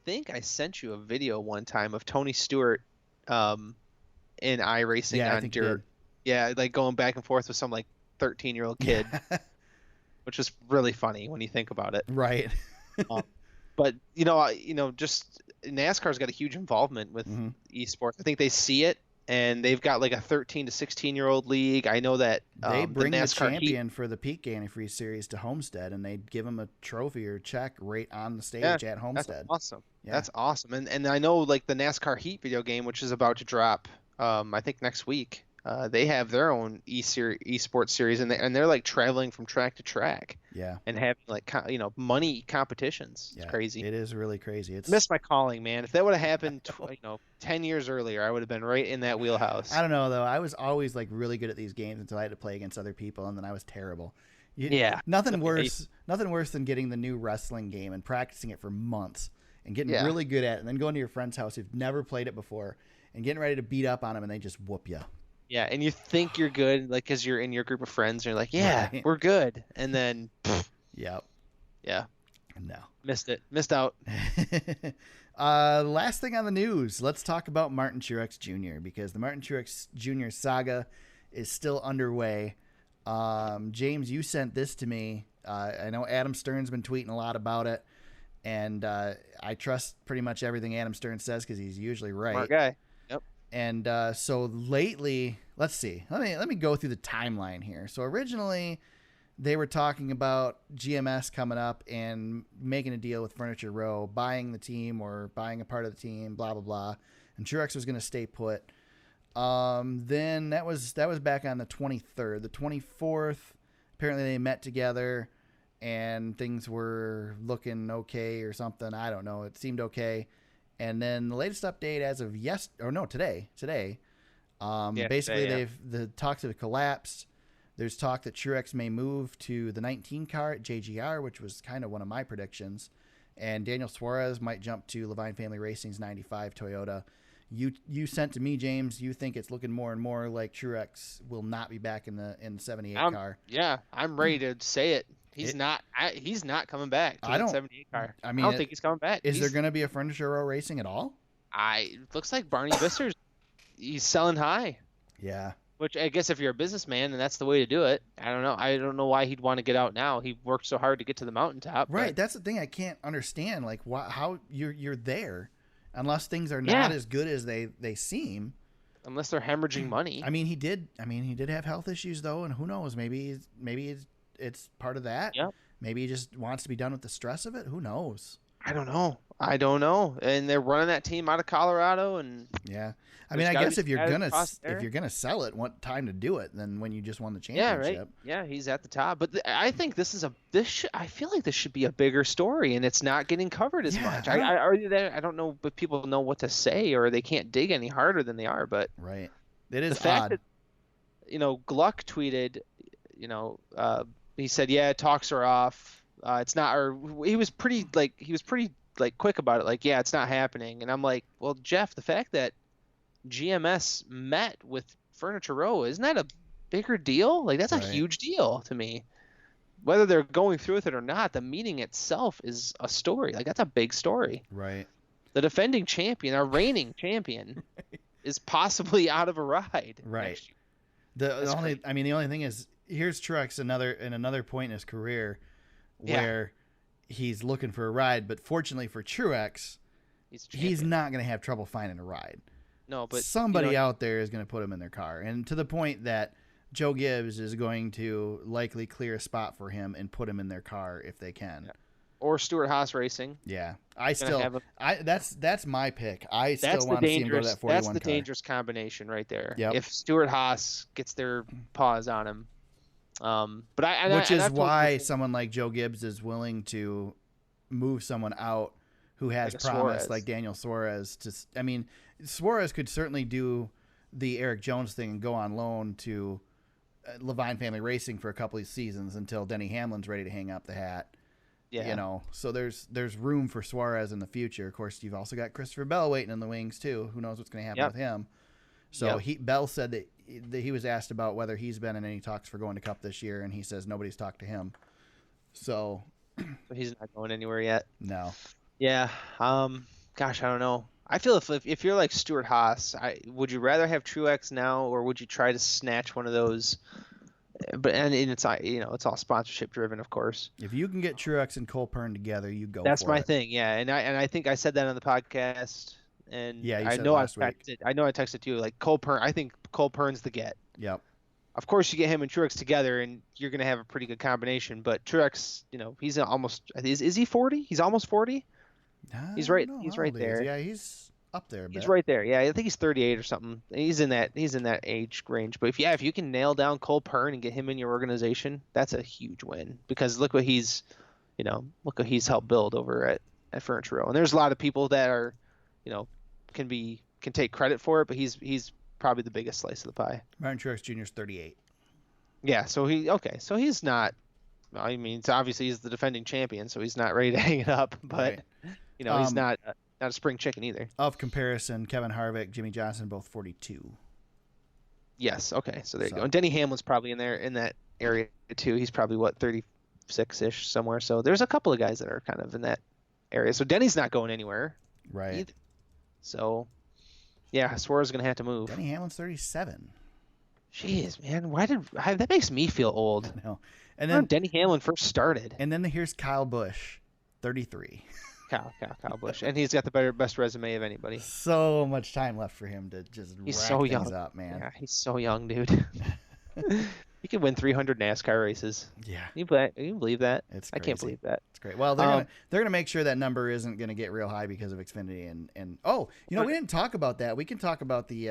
think I sent you a video one time of Tony Stewart in iRacing on dirt. Yeah, like going back and forth with some like 13-year-old kid, which is really funny when you think about it. Right. But just NASCAR's got a huge involvement with esports. I think they see it, and they've got like a 13 to 16-year-old league. I know that they bring the champion Heat for the Peak Antifreeze series to Homestead, and they give him a trophy or check right on the stage at Homestead. That's awesome. Yeah. That's awesome. And I know like the NASCAR Heat video game, which is about to drop, I think next week. They have their own esports series, and they're like traveling from track to track. Yeah. And having like money competitions. It's crazy. It is really crazy. Missed my calling, man. If that would have happened 10 years earlier, I would have been right in that wheelhouse. I don't know though. I was always like really good at these games until I had to play against other people, and then I was terrible. Nothing worse than getting the new wrestling game and practicing it for months and getting really good at it, and then going to your friend's house who've never played it before and getting ready to beat up on them, and they just whoop you. Yeah, and you think you're good, like, because you're in your group of friends, and you're like, Right. we're good. And then, Yep. Yeah. No. Missed out. Last thing on the news, let's talk about Martin Truex Jr. because the Martin Truex Jr. saga is still underway. James, you sent this to me. I know Adam Stern's been tweeting a lot about it, and I trust pretty much everything Adam Stern says because he's usually right. Smart guy. And so lately, let's see. Let me go through the timeline here. So originally, they were talking about GMS coming up and making a deal with Furniture Row, buying the team or buying a part of the team, blah blah blah. And Truex was going to stay put. Then that was back on the 23rd. The 24th, apparently they met together and things were looking okay or something. I don't know. It seemed okay. And then the latest update as of today. Basically today, the talks have collapsed. There's talk that Truex may move to the 19 car at JGR, which was kind of one of my predictions. And Daniel Suarez might jump to Levine Family Racing's 95 Toyota. You sent to me, James. You think it's looking more and more like Truex will not be back in the 78 car. Yeah, I'm ready to say it. He's not coming back to the 78 car. I don't think he's coming back. Is there going to be a Furniture Row Racing at all? It looks like Barney Visser's he's selling high. Yeah. Which I guess if you're a businessman, then that's the way to do it. I don't know. I don't know why he'd want to get out now. He worked so hard to get to the mountaintop. Right. But... That's the thing I can't understand. Like, how you're there, unless things are not as good as they seem. Unless they're hemorrhaging money. I mean, he did have health issues though, and who knows? Maybe it's part of that. Yep. Maybe he just wants to be done with the stress of it. Who knows? I don't know. And they're running that team out of Colorado, and yeah. I mean, I guess if you're gonna sell it, what time to do it than when you just won the championship? Yeah, right. Yeah, he's at the top. But I think I feel like this should be a bigger story, and it's not getting covered as much. I argue that I don't know, but people know what to say, or they can't dig any harder than they are. But right, it is the fact odd. that Gluck tweeted, he said, "Yeah, talks are off. It's not." Or he was pretty quick about it. Like, yeah, it's not happening. And I'm like, well, Jeff, the fact that GMS met with Furniture Row, isn't that a bigger deal? Like, that's a huge deal to me. Whether they're going through with it or not, the meeting itself is a story. Like, that's a big story. Right. The defending champion, our reigning champion, is possibly out of a ride. Right. The only thing is, here's Truex another point in his career where he's looking for a ride, but fortunately for Truex, he's not going to have trouble finding a ride. No, but somebody out there is going to put him in their car, and to the point that Joe Gibbs is going to likely clear a spot for him and put him in their car if they can. Yeah. Or Stewart Haas Racing. Yeah, that's my pick. I still want to see him go to that 41 car. That's the dangerous combination right there. Yep. If Stewart Haas gets their paws on him. Which is why someone like Joe Gibbs is willing to move someone out who has promise, like Daniel Suarez. Suarez could certainly do the Eric Jones thing and go on loan to Levine Family Racing for a couple of seasons until Denny Hamlin's ready to hang up the hat. Yeah. So there's room for Suarez in the future. Of course, you've also got Christopher Bell waiting in the wings too. Who knows what's going to happen with him? So Bell said that he was asked about whether he's been in any talks for going to Cup this year, and he says nobody's talked to him. So he's not going anywhere yet. No. Yeah. Gosh, I don't know. I feel if you're like Stewart Haas, would you rather have Truex now, or would you try to snatch one of those? But it's it's all sponsorship driven, of course. If you can get Truex and Cole Pearn together, you go. That's for my it. thing, yeah. And I think I said that on the podcast, and yeah, I know I texted you like Cole Pearn. I think Cole Pearn's the get. Yep. Of course, you get him and Truex together, and you're gonna have a pretty good combination. But Truex, he's almost is he 40? He's almost 40. He's right. He's right there. Yeah, he's up there. He's right there. Yeah, I think he's 38 or something. He's in that age range. But if you can nail down Cole Pearn and get him in your organization, that's a huge win. Because look what he's helped build over at Furniture Row. And there's a lot of people that are, can take credit for it, but he's probably the biggest slice of the pie. Martin Truex Jr. is 38. Yeah, so he's not. I mean, it's obviously he's the defending champion, so he's not ready to hang it up. But he's not a spring chicken either. Of comparison, Kevin Harvick, Jimmy Johnson, both 42. Yes. Okay. So there you go. And Denny Hamlin's probably in that area too. He's probably 36-ish somewhere. So there's a couple of guys that are kind of in that area. So Denny's not going anywhere. Right. Either. So yeah, Suarez is gonna have to move. Denny Hamlin's 37. Jeez, man, that makes me feel old? I know. And then Denny Hamlin first started. And then here's Kyle Busch, 33. Kyle Busch, and he's got the best resume of anybody. So much time left for him to just rack things up, man. Yeah, he's so young, dude. could win 300 NASCAR races. Yeah, You believe that? it's I can't crazy. believe that. It's great. Well, they're gonna make sure that number isn't gonna get real high because of Xfinity and we didn't talk about that. We can talk about the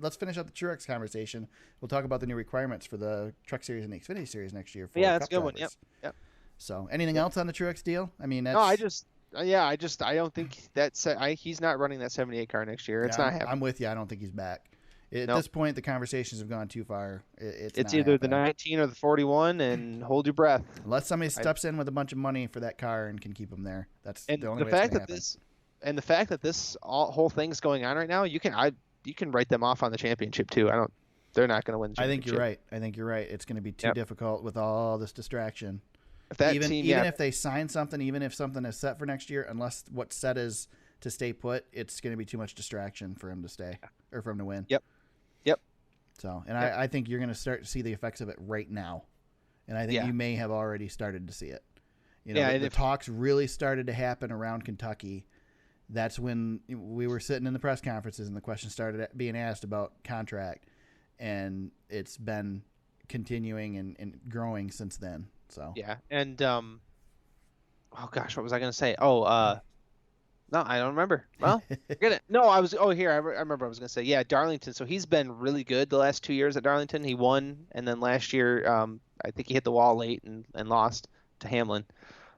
let's finish up the Truex conversation. We'll talk about the new requirements for the Truck Series and the Xfinity Series next year. For Yeah, that's Cup a good one. drivers. Yep. So, anything else on the Truex deal? I mean, that's, No, I don't think he's not running that 78 car next year. It's yeah, not happening. I'm with you. I don't think he's back. At Nope. this point, the conversations have gone too far. It's It's not either the happening. 19 or the 41, and hold your breath. Unless somebody steps in with a bunch of money for that car and can keep him there. That's And the only the way fact it's gonna that happen. the fact that this whole thing's going on right now, you can write them off on the championship too. They're not going to win the I championship. think you're right. It's going to be too Yep. difficult with all this distraction. If that even team, even if they sign something, even if something is set for next year, unless what's set is to stay put, it's going to be too much distraction for him to stay or for him to win. Yep. So, and Yep. I think you're going to start to see the effects of it right now, and I think Yeah. you may have already started to see it. Yeah, and the if- talks really started to happen around Kentucky. That's when we were sitting in the press conferences and the questions started being asked about contract, and it's been continuing and growing since then. So Yeah, and oh gosh, what was I going to say? No, I don't remember. Well, forget it. No, I was. Oh, here, I remember. I was going to say, yeah, Darlington. So he's been really good the last 2 years at Darlington. He won, and then last year, I think he hit the wall late and lost to Hamlin.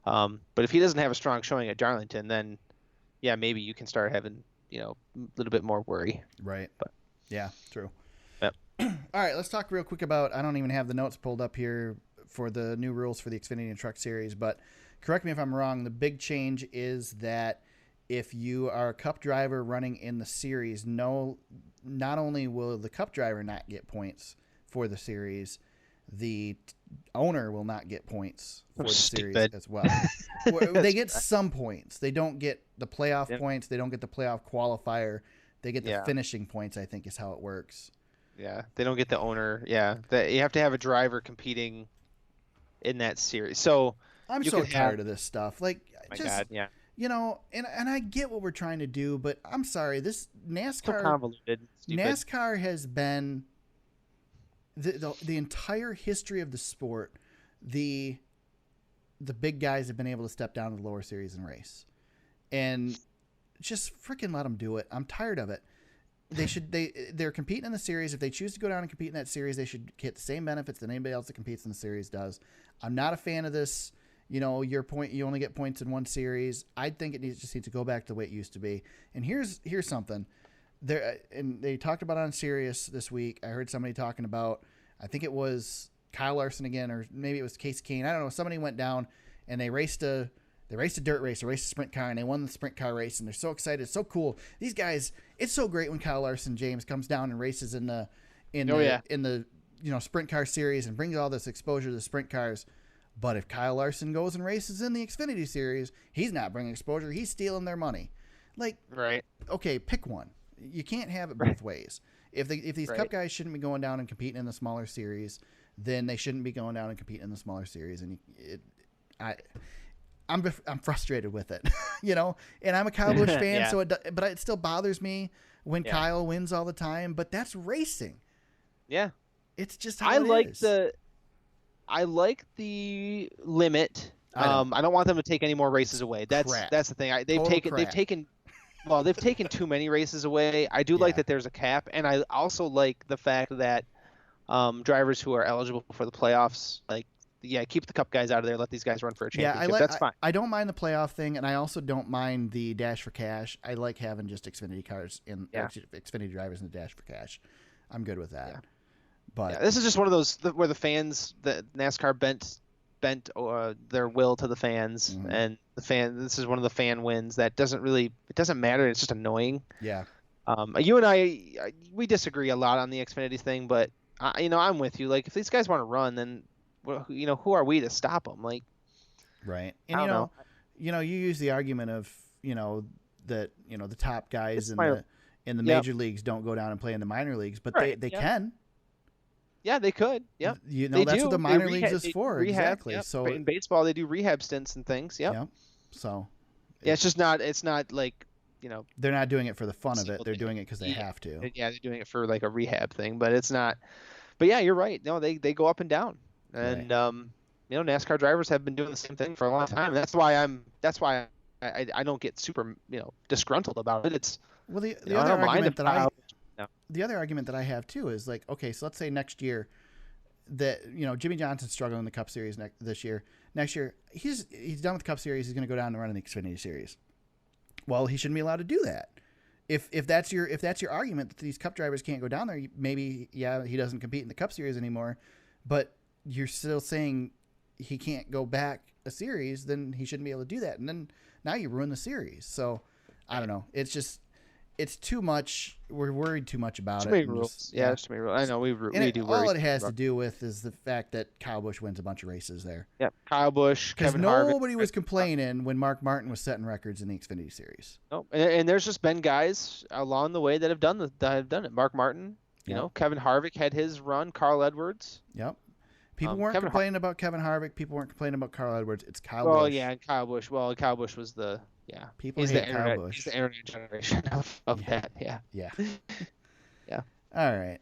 But if he doesn't have a strong showing at Darlington, then yeah, maybe you can start having a little bit more worry. right, But yeah, true. Yep. All right, let's talk real quick about. I don't even have the notes pulled up here for the new rules for the Xfinity and Truck Series, but correct me if I'm wrong. The big change is that if you are a Cup driver running in the series, not only will the Cup driver not get points for the series, the owner will not get points for the series Stupid. as well. They get some points. They don't get the playoff Yep. points. They don't get the playoff qualifier. They get the Yeah. finishing points, I think is how it works. Yeah, they don't get the owner. Yeah, you have to have a driver competing in that series. So, I'm You so could tired have- of this stuff. Like, my just, God, yeah, and I get what we're trying to do, but I'm sorry. This so NASCAR convoluted, stupid. NASCAR has been the entire history of the sport. The big guys have been able to step down to the lower series and race, and just freaking let them do it. I'm tired of it. They're competing in the series. If they choose to go down and compete in that series, they should get the same benefits that anybody else that competes in the series does. I'm not a fan of this. You only get points in one series. I think it just needs to go back to the way it used to be. And here's something. And they talked about it on Sirius this week. I heard somebody talking about, I think it was Kyle Larson again, or maybe it was Casey Kane. I don't know. Somebody went down and they raced a dirt race, they raced a sprint car, and they won the sprint car race, and they're so excited. It's so cool. These guys, it's so great when Kyle Larson James comes down and races in the sprint car series and brings all this exposure to the sprint cars. But if Kyle Larson goes and races in the Xfinity series, he's not bringing exposure. He's stealing their money. Like, Right. okay, pick one. You can't have it both ways. If these Right. Cup guys shouldn't be going down and competing in the smaller series, then they shouldn't be going down and competing in the smaller series. And I'm frustrated with it, And I'm a Kyle Busch fan, Yeah. but it still bothers me when Yeah. Kyle wins all the time. But that's racing. Yeah. It's just how I it like is. I like the limit. I don't. I don't want them to take any more races away. That's crap. the thing. They've Total taken crap. they've taken too many races away. I do like Yeah. that there's a cap, and I also like the fact that drivers who are eligible for the playoffs, keep the Cup guys out of there. Let these guys run for a championship. That's fine. I don't mind the playoff thing, and I also don't mind the dash for cash. I like having just Xfinity cars Xfinity drivers in the dash for cash. I'm good with that. Yeah. But Yeah, this is just one of those where the fans, the NASCAR bent their will to the fans, Mhm. and this is one of the fan wins that doesn't matter. It's just annoying. yeah, You and I, we disagree a lot on the Xfinity thing, but I'm with you. Like, if these guys want to run, then who are we to stop them? Like, right. I And don't you use the argument of that the top guys It's in the Yep. major leagues don't go down and play in the minor leagues, but Right, they yep. can. yeah, they could. Yeah, That's what the They minor rehab- leagues is they for. rehab, Exactly. yep. So in baseball, they do rehab stints and things. Yep. yeah. So Yeah, it's just not. It's not like they're not doing it for the fun of it. Single They're day. doing it because they Yeah. have to. Yeah, they're doing it for like a rehab thing, but it's not. But yeah, you're right. No, they go up and down, and Right. NASCAR drivers have been doing the same thing for a long time. That's why I don't get super disgruntled about it. It's Well, the I other don't mind if argument that Kyle. No. the other argument that I have too is like, okay, so let's say next year that Jimmy Johnson's struggling in the Cup Series this year. Next year he's done with the Cup Series. He's going to go down and run in the Xfinity Series. Well, he shouldn't be allowed to do that. If that's your argument that these Cup drivers can't go down there, maybe he doesn't compete in the Cup Series anymore, but you're still saying he can't go back a series, then he shouldn't be able to do that, and then now you ruin the series. So I don't know. It's too much. We're worried too much about Too it. many and rules. just- Yeah, there's too many rules. I know we do. All worry it has to about- do with is the fact that Kyle Busch wins a bunch of races there. Yeah, Kyle Busch, Because Kevin Harvick. nobody was complaining when Mark Martin was setting records in the Xfinity Series. No, and there's just been guys along the way that have done it. Mark Martin, Yep. Kevin Harvick had his run. Carl Edwards. Yep. People weren't Kevin complaining about Kevin Harvick. People weren't complaining about Carl Edwards. It's Kyle Well, Busch. yeah, and Kyle Busch. Well, Kyle Busch was the People He's hate the Kyle internet. Busch. He's the internet generation of that. Yeah. Yeah. Yeah. All right.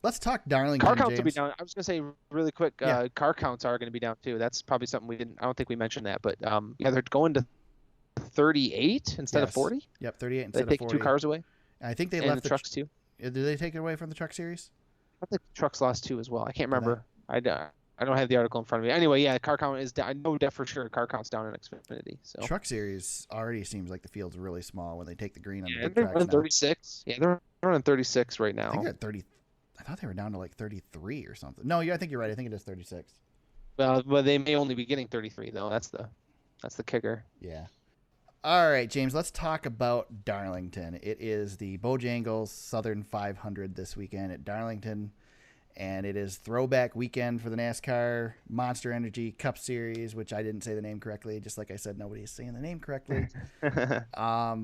Let's talk Darlington. Car counts James. will be down. I was gonna say really quick. Yeah. Car counts are going to be down too. That's probably something we didn't. I don't think we mentioned that, but they're going to 38 instead of Yes. 40. Yep, 38 They instead of take 40. 2 cars away. I think they and left the trucks too. Did they take it away from the Truck Series? I think the trucks lost 2 as well. I can't remember. I don't have the article in front of me. Anyway, yeah, car count is down. I know that for sure. Car count's down in Xfinity. So Truck Series already seems like the field's really small when they take the green on yeah, the big they're tracks running now. 36. Yeah, they're running 36 right I now. think they're at 30. I thought they were down to like 33 or something. No, I think you're right. I think it is 36. Well, but they may only be getting 33 though. That's the kicker. Yeah. All right, James, let's talk about Darlington. It is the Bojangles Southern 500 this weekend at Darlington, and it is throwback weekend for the NASCAR Monster Energy Cup Series, which I didn't say the name correctly. Just like I said, nobody is saying the name correctly. I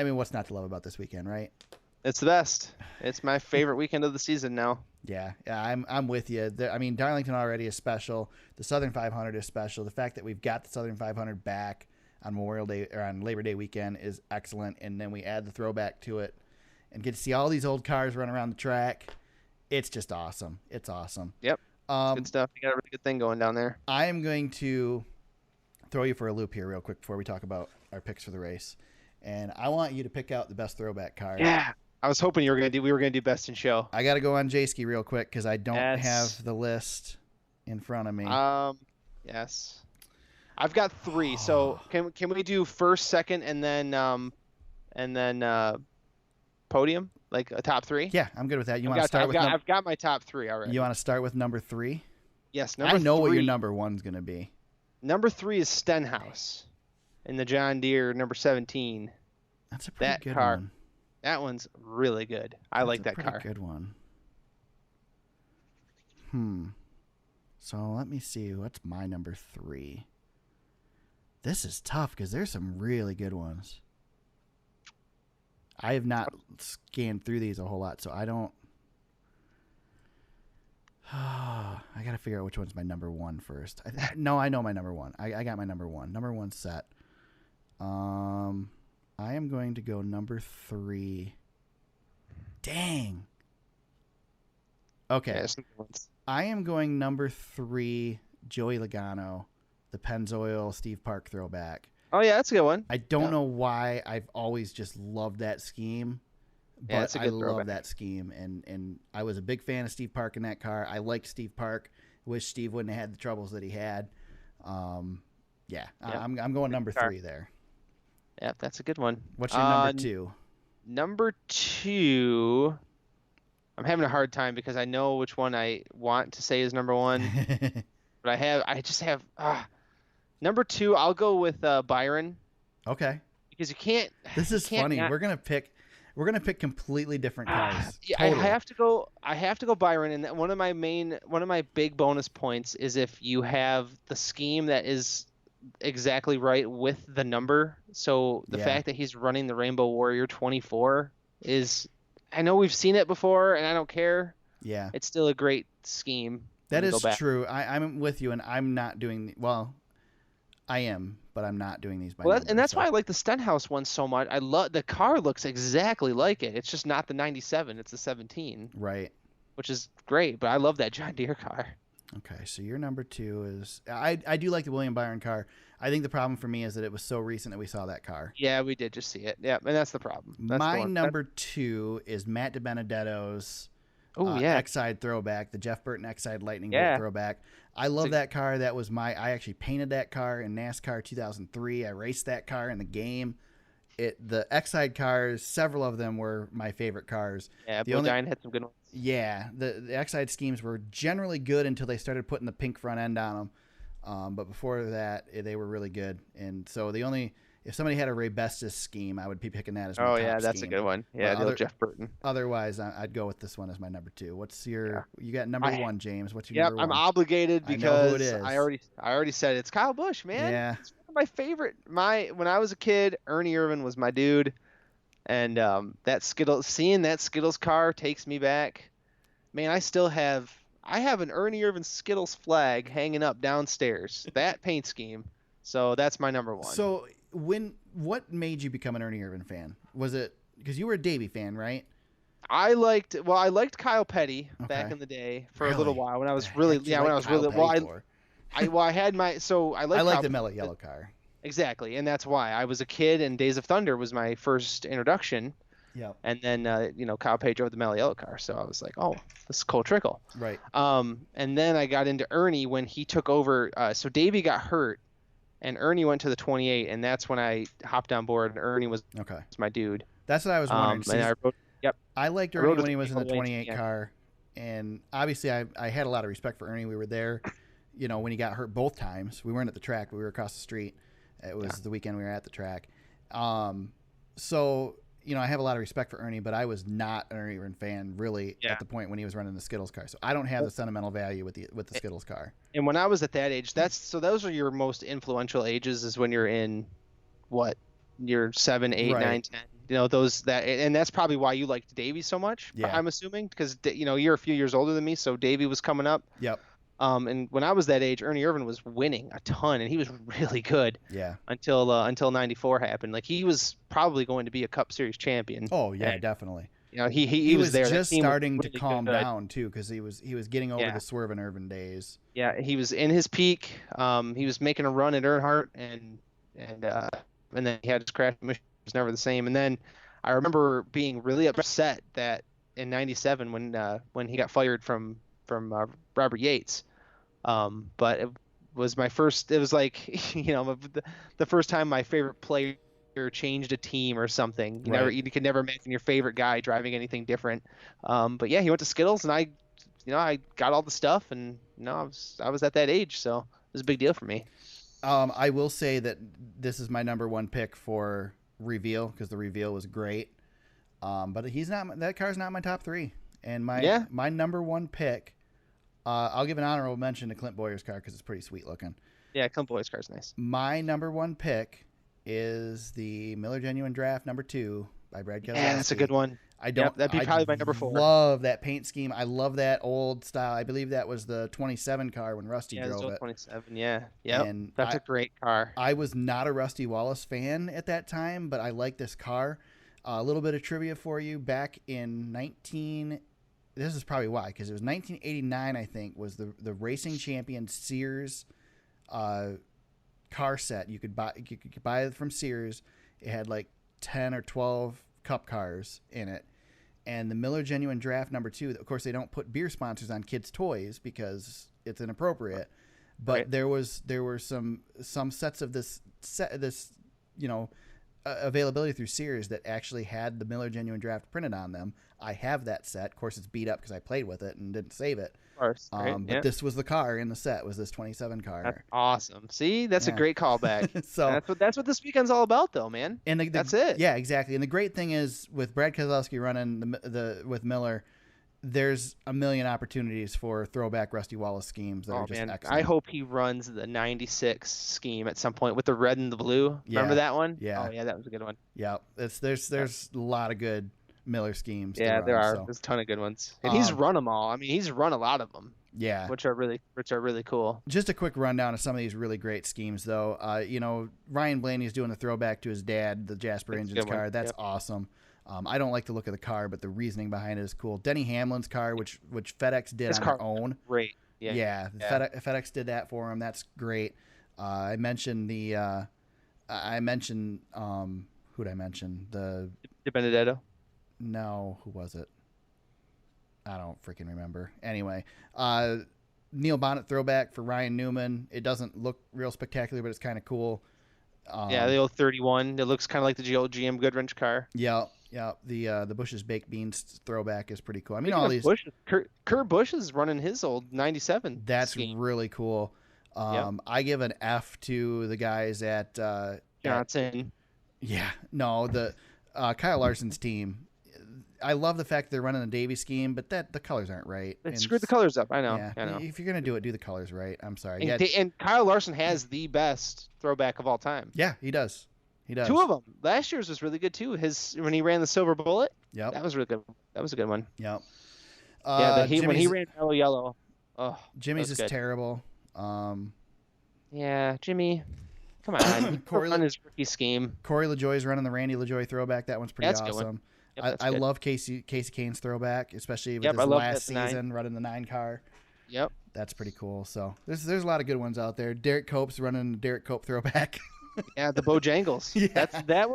mean, what's not to love about this weekend, right? It's the best. It's my favorite weekend of the season now. Yeah, I'm with you. I mean, Darlington already is special. The Southern 500 is special. The fact that we've got the Southern 500 back on Memorial Day or on Labor Day weekend is excellent, and then we add the throwback to it and get to see all these old cars run around the track. It's just awesome. It's awesome. Yep. Good stuff. You got a really good thing going down there. I am going to throw you for a loop here real quick before we talk about our picks for the race, and I want you to pick out the best throwback car. Yeah. I was hoping we were gonna do best in show. I got to go on J-Ski real quick because I don't Yes. have the list in front of me. Yes. I've got 3. So can we do first, second, and then podium, like a top 3? Yeah, I'm good with that. You want to start with I've got my top 3 already. you want to start with number 3? Yes. I know what your 3 number 1's going to be. Number 3 is Stenhouse in the John Deere number 17. That's a pretty That good car. one. That one's really good. I That's like a that pretty car. Good one. So let me see. What's my number 3? This is tough because there's some really good ones. I have not scanned through these a whole lot, so I don't. I got to figure out which one's my number 1 first. No, I know my number 1. I got my number 1. Number 1 set. I am going to go number 3. Dang. Okay. Yeah, some good ones. I am going number 3, Joey Logano, the Pennzoil Steve Park throwback. Oh yeah, that's a good one. I don't know why I've always just loved that scheme, Yeah, but it's a I good love throwback. that scheme, and I was a big fan of Steve Park in that car. I liked Steve Park. Wish Steve wouldn't have had the troubles that he had. Yeah. I'm going number Car. 3 there. Yeah, that's a good one. What's your number 2? Number 2, I'm having a hard time because I know which one I want to say is number 1, but I just have number 2. I'll go with Byron Okay. because you can't. This is you can't funny. not- We're gonna pick completely different cars. Yeah, Totally. I have to go Byron, and one of my big bonus points is if you have the scheme that is exactly right with the number. So the Yeah. fact that he's running the Rainbow Warrior 24 is, I know we've seen it before, and I don't care. Yeah. It's still a great scheme. That when you is go back. true. I'm with you, and I'm not doing well. I am, but I'm not doing these by Well, number, and that's so- why I like the Stenhouse one so much. I love the car looks exactly like it. It's just not the 97. It's the 17. Right. which is great. But I love that John Deere car. Okay, so your number 2 is I do like the William Byron car. I think the problem for me is that it was so recent that we saw that car. Yeah, we did just see it. Yeah, and that's the problem. That's the My one. number 2 is Matt DiBenedetto's Oh yeah, X-Side throwback, the Jeff Burton X-Side Lightning Yeah. Bolt throwback. I love that car. That was I actually painted that car in NASCAR 2003. I raced that car in the game. The X-Side cars, several of them were my favorite cars. yeah. The only- Bodine had some good ones. Yeah, the X-Side schemes were generally good until they started putting the pink front end on them. But before that, they were really good. And so if somebody had a Ray Bestis scheme, I would be picking that as my Oh top yeah, that's scheme. a good one. Yeah, the old Jeff Burton. Otherwise, I'd go with this one as my number 2. What's you got number 1, James? What's your Yep, number I'm 1? obligated I know who it because is. I already said it. It's Kyle Busch, man. Yeah. It's one of my favorite. When I was a kid, Ernie Irvan was my dude, and seeing that Skittles car takes me back. Man, I have an Ernie Irvan Skittles flag hanging up downstairs. That paint scheme. So that's my number 1. So what made you become an Ernie Irvan fan? Was it because you were a Davey fan, right? I liked Kyle Petty back Okay. in the day for a Really? little while when I was The really heck you like when I was Kyle really Petty for? I had my I like Kyle the mellow yellow car. Exactly, and that's why I was a kid, and Days of Thunder was my first introduction, Yep. and then Kyle Page drove the Mellow Yellow car, so I was like, oh, this is Cole Trickle. Right. And then I got into Ernie when he took over. So Davey got hurt, and Ernie went to the 28, and that's when I hopped on board, and Ernie was Okay. my dude. That's what I was wondering. And I wrote, yep, I liked I Ernie rode when with he was in the Cole Wayne, 28 yeah. car, and obviously I had a lot of respect for Ernie. We were there, when he got hurt both times. We weren't at the track, but we were across the street. It was the weekend we were at the track. So I have a lot of respect for Ernie, but I was not an Ernie Irvan fan really Yeah. at the point when he was running the Skittles car. So I don't have the sentimental value with the Skittles car. And when I was at that age, those are your most influential ages, is when you're in what, you're 7, 8, Right. 9, 10. And that's probably why you liked Davey so much. Yeah. I'm assuming because you're a few years older than me, so Davey was coming up. Yep. And when I was that age, Ernie Irvan was winning a ton, and he was really good Yeah. until '94 happened. Like, he was probably going to be a Cup Series champion. Oh yeah, And, definitely. he was there. That just team was starting to really calm good. down too, because he was getting over Yeah. the Swerve and Irvin days. Yeah, he was in his peak. He was making a run at Earnhardt, and then he had his crash. It was never the same. And then I remember being really upset that in '97 when he got fired from Robert Yates. But it was my first. It was like the first time my favorite player changed a team or something. Right. You could never imagine your favorite guy driving anything different. But yeah, he went to Skittles, and I got all the stuff, and I was at that age, so it was a big deal for me. I will say that this is my number 1 pick for Reveal, because the Reveal was great. But that car's not my top 3. And my number 1 pick, I'll give an honorable mention to Clint Boyer's car because it's pretty sweet looking. Yeah, Clint Boyer's car's nice. My number 1 pick is the Miller Genuine Draft number 2 by Brad Keselowski. Yeah, that's a good one. That'd be probably my number 4. Love that paint scheme. I love that old style. I believe that was the 27 car when Rusty Yeah, drove it. 27. Yeah, yep. And That's a great car. I was not a Rusty Wallace fan at that time, but I like this car. A little bit of trivia for you. Back in this is probably why, because it was 1989, I think, was the Racing Champion Sears car set. You could buy it from Sears. It had like 10 or 12 Cup cars in it. And the Miller Genuine Draft number 2, of course, they don't put beer sponsors on kids' toys because it's inappropriate. But Right. there were some sets of this availability through Sears that actually had the Miller Genuine Draft printed on them. I have that set. Of course, it's beat up because I played with it and didn't save it. Of course. Right. But this was the car in the set. Was this 27 car? That's awesome. See, that's Yeah. a great callback. So that's what this weekend's all about, though, man. and That's it. Yeah, exactly. And the great thing is with Brad Keselowski running with Miller, there's a million opportunities for throwback Rusty Wallace schemes that are just excellent. I hope he runs the '96 scheme at some point with the red and the blue. Remember that one? Yeah. Oh yeah, that was a good one. Yeah, there's a lot of good Miller schemes. Yeah, to there run, are. so. There's a ton of good ones, and he's run them all. I mean, he's run a lot of them, Yeah. which are really cool. Just a quick rundown of some of these really great schemes, though. Ryan Blaney's doing a throwback to his dad, the Jasper That's a Engines good one. car. That's Yep. awesome. I don't like the look of the car, but the reasoning behind it is cool. Denny Hamlin's car, which FedEx did His on car their own. Great. Yeah. FedEx did that for him. That's great. I mentioned who did I mention? Di Benedetto. No, who was it? I don't freaking remember. Anyway, Neil Bonnet throwback for Ryan Newman. It doesn't look real spectacular, but it's kind of cool. The old 31. It looks kind of like the old GM Goodwrench car. Yeah. The Bush's Baked Beans throwback is pretty cool. I mean, all these. Kurt Busch is running his old 97. That's scheme. really cool. I give an F to the guys at Johnson. The Kyle Larson's team. I love the fact they're running a Davy scheme, but the colors aren't right. It screwed the colors up. I know. Yeah, I know. If you're gonna do it, do the colors right. I'm sorry. And Kyle Larson has the best throwback of all time. Yeah, he does. He does. Two of them. Last year's was really good too. When he ran the Silver Bullet. Yep. That was really good. That was a good one. Yep. When he ran Mellow Yellow. Oh, Jimmy's is good. terrible. Yeah, Jimmy. Come on. Corey on his rookie scheme. Corey LaJoie's running the Randy LaJoie throwback. That one's pretty awesome. Yep, I love Casey Kane's throwback, especially with his last season running the 9 car. Yep. That's pretty cool. So there's a lot of good ones out there. Derek Cope's running the Derek Cope throwback. Yeah, the Bojangles. Yeah. That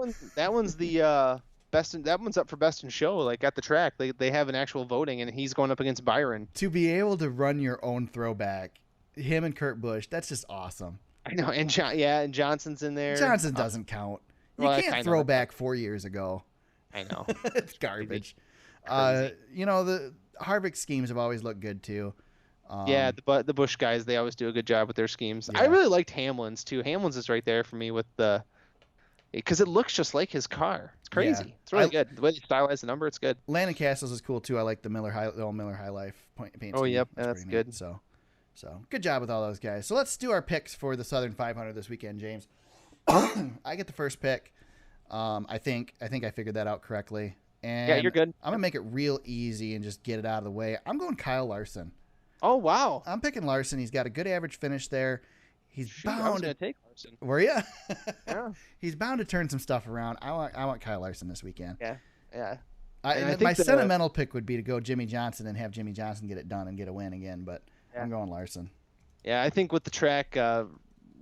one's the best. That one's up for best in show. Like at the track, they have an actual voting, and he's going up against Byron. To be able to run your own throwback, him and Kurt Busch, that's just awesome. I know, and Johnson's in there. Johnson doesn't count. You can't throw back 4 years ago. I know. It's garbage. The Harvick schemes have always looked good too. The Bush guys, they always do a good job with their schemes. Yeah. I really liked Hamlin's too. Hamlin's is right there for me because it looks just like his car. It's crazy. Yeah. It's really good. The way they stylize the number, it's good. Landon Castles is cool too. I like the old Miller High Life paint scheme. Oh, yep. That's pretty good. Neat. So good job with all those guys. So let's do our picks for the Southern 500 this weekend, James. I get the first pick. I think I figured that out correctly. And yeah, you're good. I'm gonna make it real easy and just get it out of the way. I'm going Kyle Larson. Oh wow! I'm picking Larson. He's got a good average finish there. He's bound I was gonna take Larson. Were you? Yeah. He's bound to turn some stuff around. I want Kyle Larson this weekend. Yeah. My sentimental pick would be to go Jimmy Johnson and have Jimmy Johnson get it done and get a win again, but I'm going Larson. Yeah, I think with the track,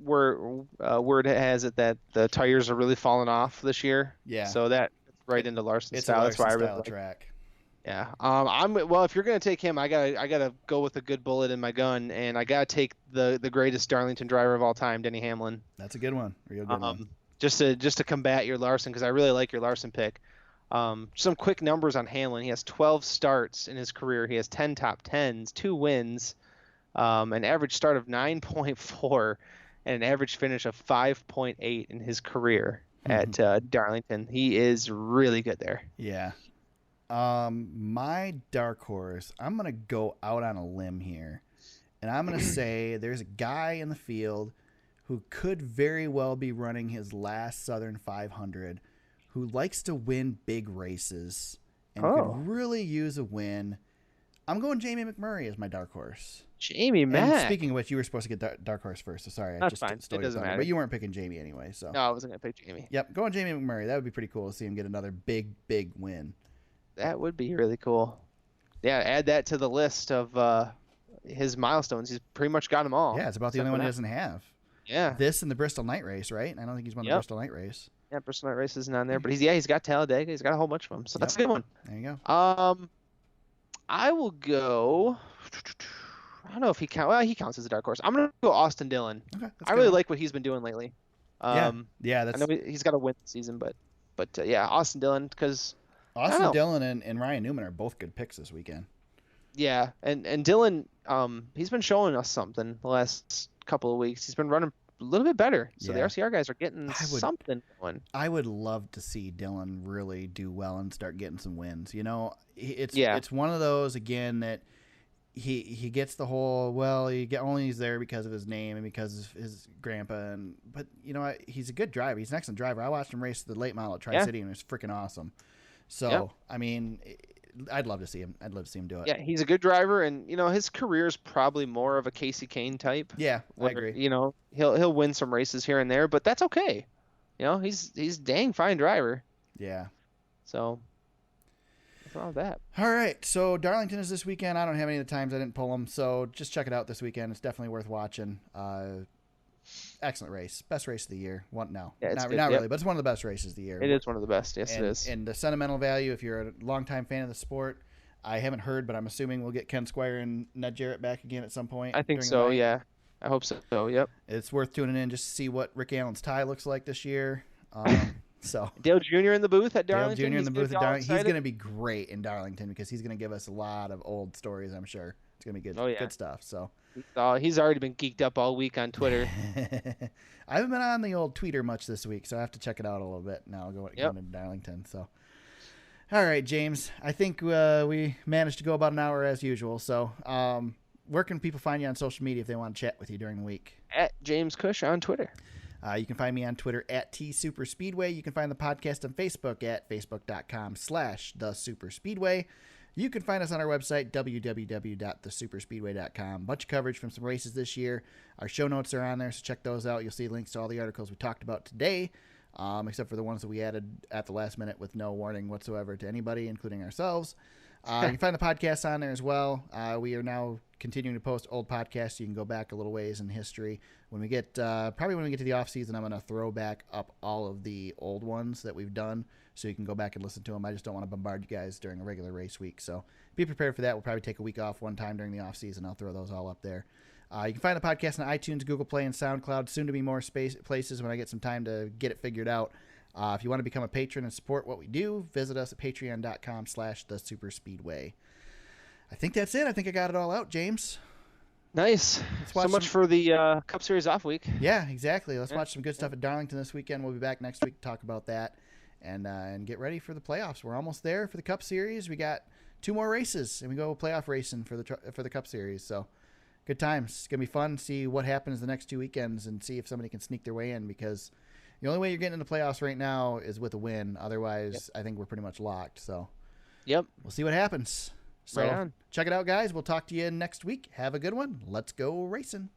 word has it that the tires are really falling off this year. Yeah. So that's right into Larson's style. That's why I really like track. Yeah. If you're gonna take him, I gotta go with a good bullet in my gun, and I gotta take the greatest Darlington driver of all time, Denny Hamlin. That's a good one. Real good one. Just to combat your Larson, because I really like your Larson pick. Some quick numbers on Hamlin. He has 12 starts in his career. He has 10 top 10s, 2 wins, an average start of 9.4, and an average finish of 5.8 in his career at Darlington. He is really good there. Yeah. My dark horse, I'm going to go out on a limb here, and I'm going to say there's a guy in the field who could very well be running his last Southern 500 who likes to win big races and could really use a win. I'm going Jamie McMurray as my dark horse. Jamie, man. And speaking of which, you were supposed to get dark horse first, so sorry. That's fine. It doesn't matter. But you weren't picking Jamie anyway. So. No, I wasn't going to pick Jamie. Yep, going Jamie McMurray. That would be pretty cool to see him get another big win. That would be really cool. Yeah, add that to the list of his milestones. He's pretty much got them all. Yeah, it's about the only one he doesn't have. Yeah. This and the Bristol Night Race, right? I don't think he's won the Bristol Night Race. Yeah, Bristol Night Race isn't on there, but he's got Talladega. He's got a whole bunch of them, so that's a good one. There you go. I will go. I don't know if he counts. Well, he counts as a dark horse. I'm gonna go Austin Dillon. Okay, I really like what he's been doing lately. Yeah, I know he's got to win this season, but yeah, Austin Dillon because Austin Dillon and Ryan Newman are both good picks this weekend. Yeah, and Dillon, he's been showing us something the last couple of weeks. He's been running a little bit better. So the RCR guys are getting something going. I would love to see Dillon really do well and start getting some wins. You know, it's one of those again that he gets the whole he's there because of his name and because of his grandpa but you know he's a good driver. He's an excellent driver. I watched him race the late model at Tri-City and it was freaking awesome. So I mean, I'd love to see him. I'd love to see him do it. Yeah, he's a good driver, and you know his career is probably more of a Casey Kane type. Yeah, I agree. You know, he'll win some races here and there, but that's okay. You know, he's dang fine driver. Yeah. So Nothing wrong with that. All right, so Darlington is this weekend. I don't have any of the times. I didn't pull them, so just check it out this weekend. It's definitely worth watching. Excellent race. Best race of the year. No, Yeah, it's not good. really, but it's one of the best races of the year. It is one of the best. Yes, and, it is. And the sentimental value, if you're a longtime fan of the sport, I haven't heard, but I'm assuming we'll get Ken Squire and Ned Jarrett back again at some point. I think during the so, night. yeah. I hope so. Yep. It's worth tuning in just to see what Rick Allen's tie looks like this year. So Dale Jr. in the booth at Dale Darlington. Jr. in the booth at Darlington. He's excited. going to be great in Darlington because he's going to give us a lot of old stories, I'm sure. It's going to be good, Oh, yeah. good stuff. So He's already been geeked up all week on Twitter. I haven't been on the old tweeter much this week, so I have to check it out a little bit now going to Darlington. So, all right, James, I think we managed to go about an hour as usual. So where can people find you on social media if they want to chat with you during the week? At James Cush on Twitter. You can find me on Twitter at TSuperspeedway. You can find the podcast on Facebook at facebook.com/thesuperspeedway. You can find us on our website, www.thesuperspeedway.com. Bunch of coverage from some races this year. Our show notes are on there, so check those out. You'll see links to all the articles we talked about today, except for the ones that we added at the last minute with no warning whatsoever to anybody, including ourselves. You can find the podcast on there as well. We are now continuing to post old podcasts. You can go back a little ways in history. When we get probably when we get to the off season, I'm going to throw back up all of the old ones that we've done, so you can go back and listen to them. I just don't want to bombard you guys during a regular race week, so be prepared for that. We'll probably take a week off one time during the off season. I'll throw those all up there. You can find the podcast on iTunes, Google Play, and SoundCloud. Soon to be more places when I get some time to get it figured out. If you want to become a patron and support what we do, visit us at patreon.com/thesuperspeedway. I think that's it. I think I got it all out, James. Nice. So much for the Cup Series off week. Yeah, exactly. Let's watch some good stuff at Darlington this weekend. We'll be back next week to talk about that and get ready for the playoffs. We're almost there for the Cup Series. We got 2 more races, and we go playoff racing for the Cup Series. So good times. It's going to be fun to see what happens the next 2 weekends and see if somebody can sneak their way in, because the only way you're getting into the playoffs right now is with a win. Otherwise, I think we're pretty much locked. So we'll see what happens. So check it out, guys. We'll talk to you next week. Have a good one. Let's go racing.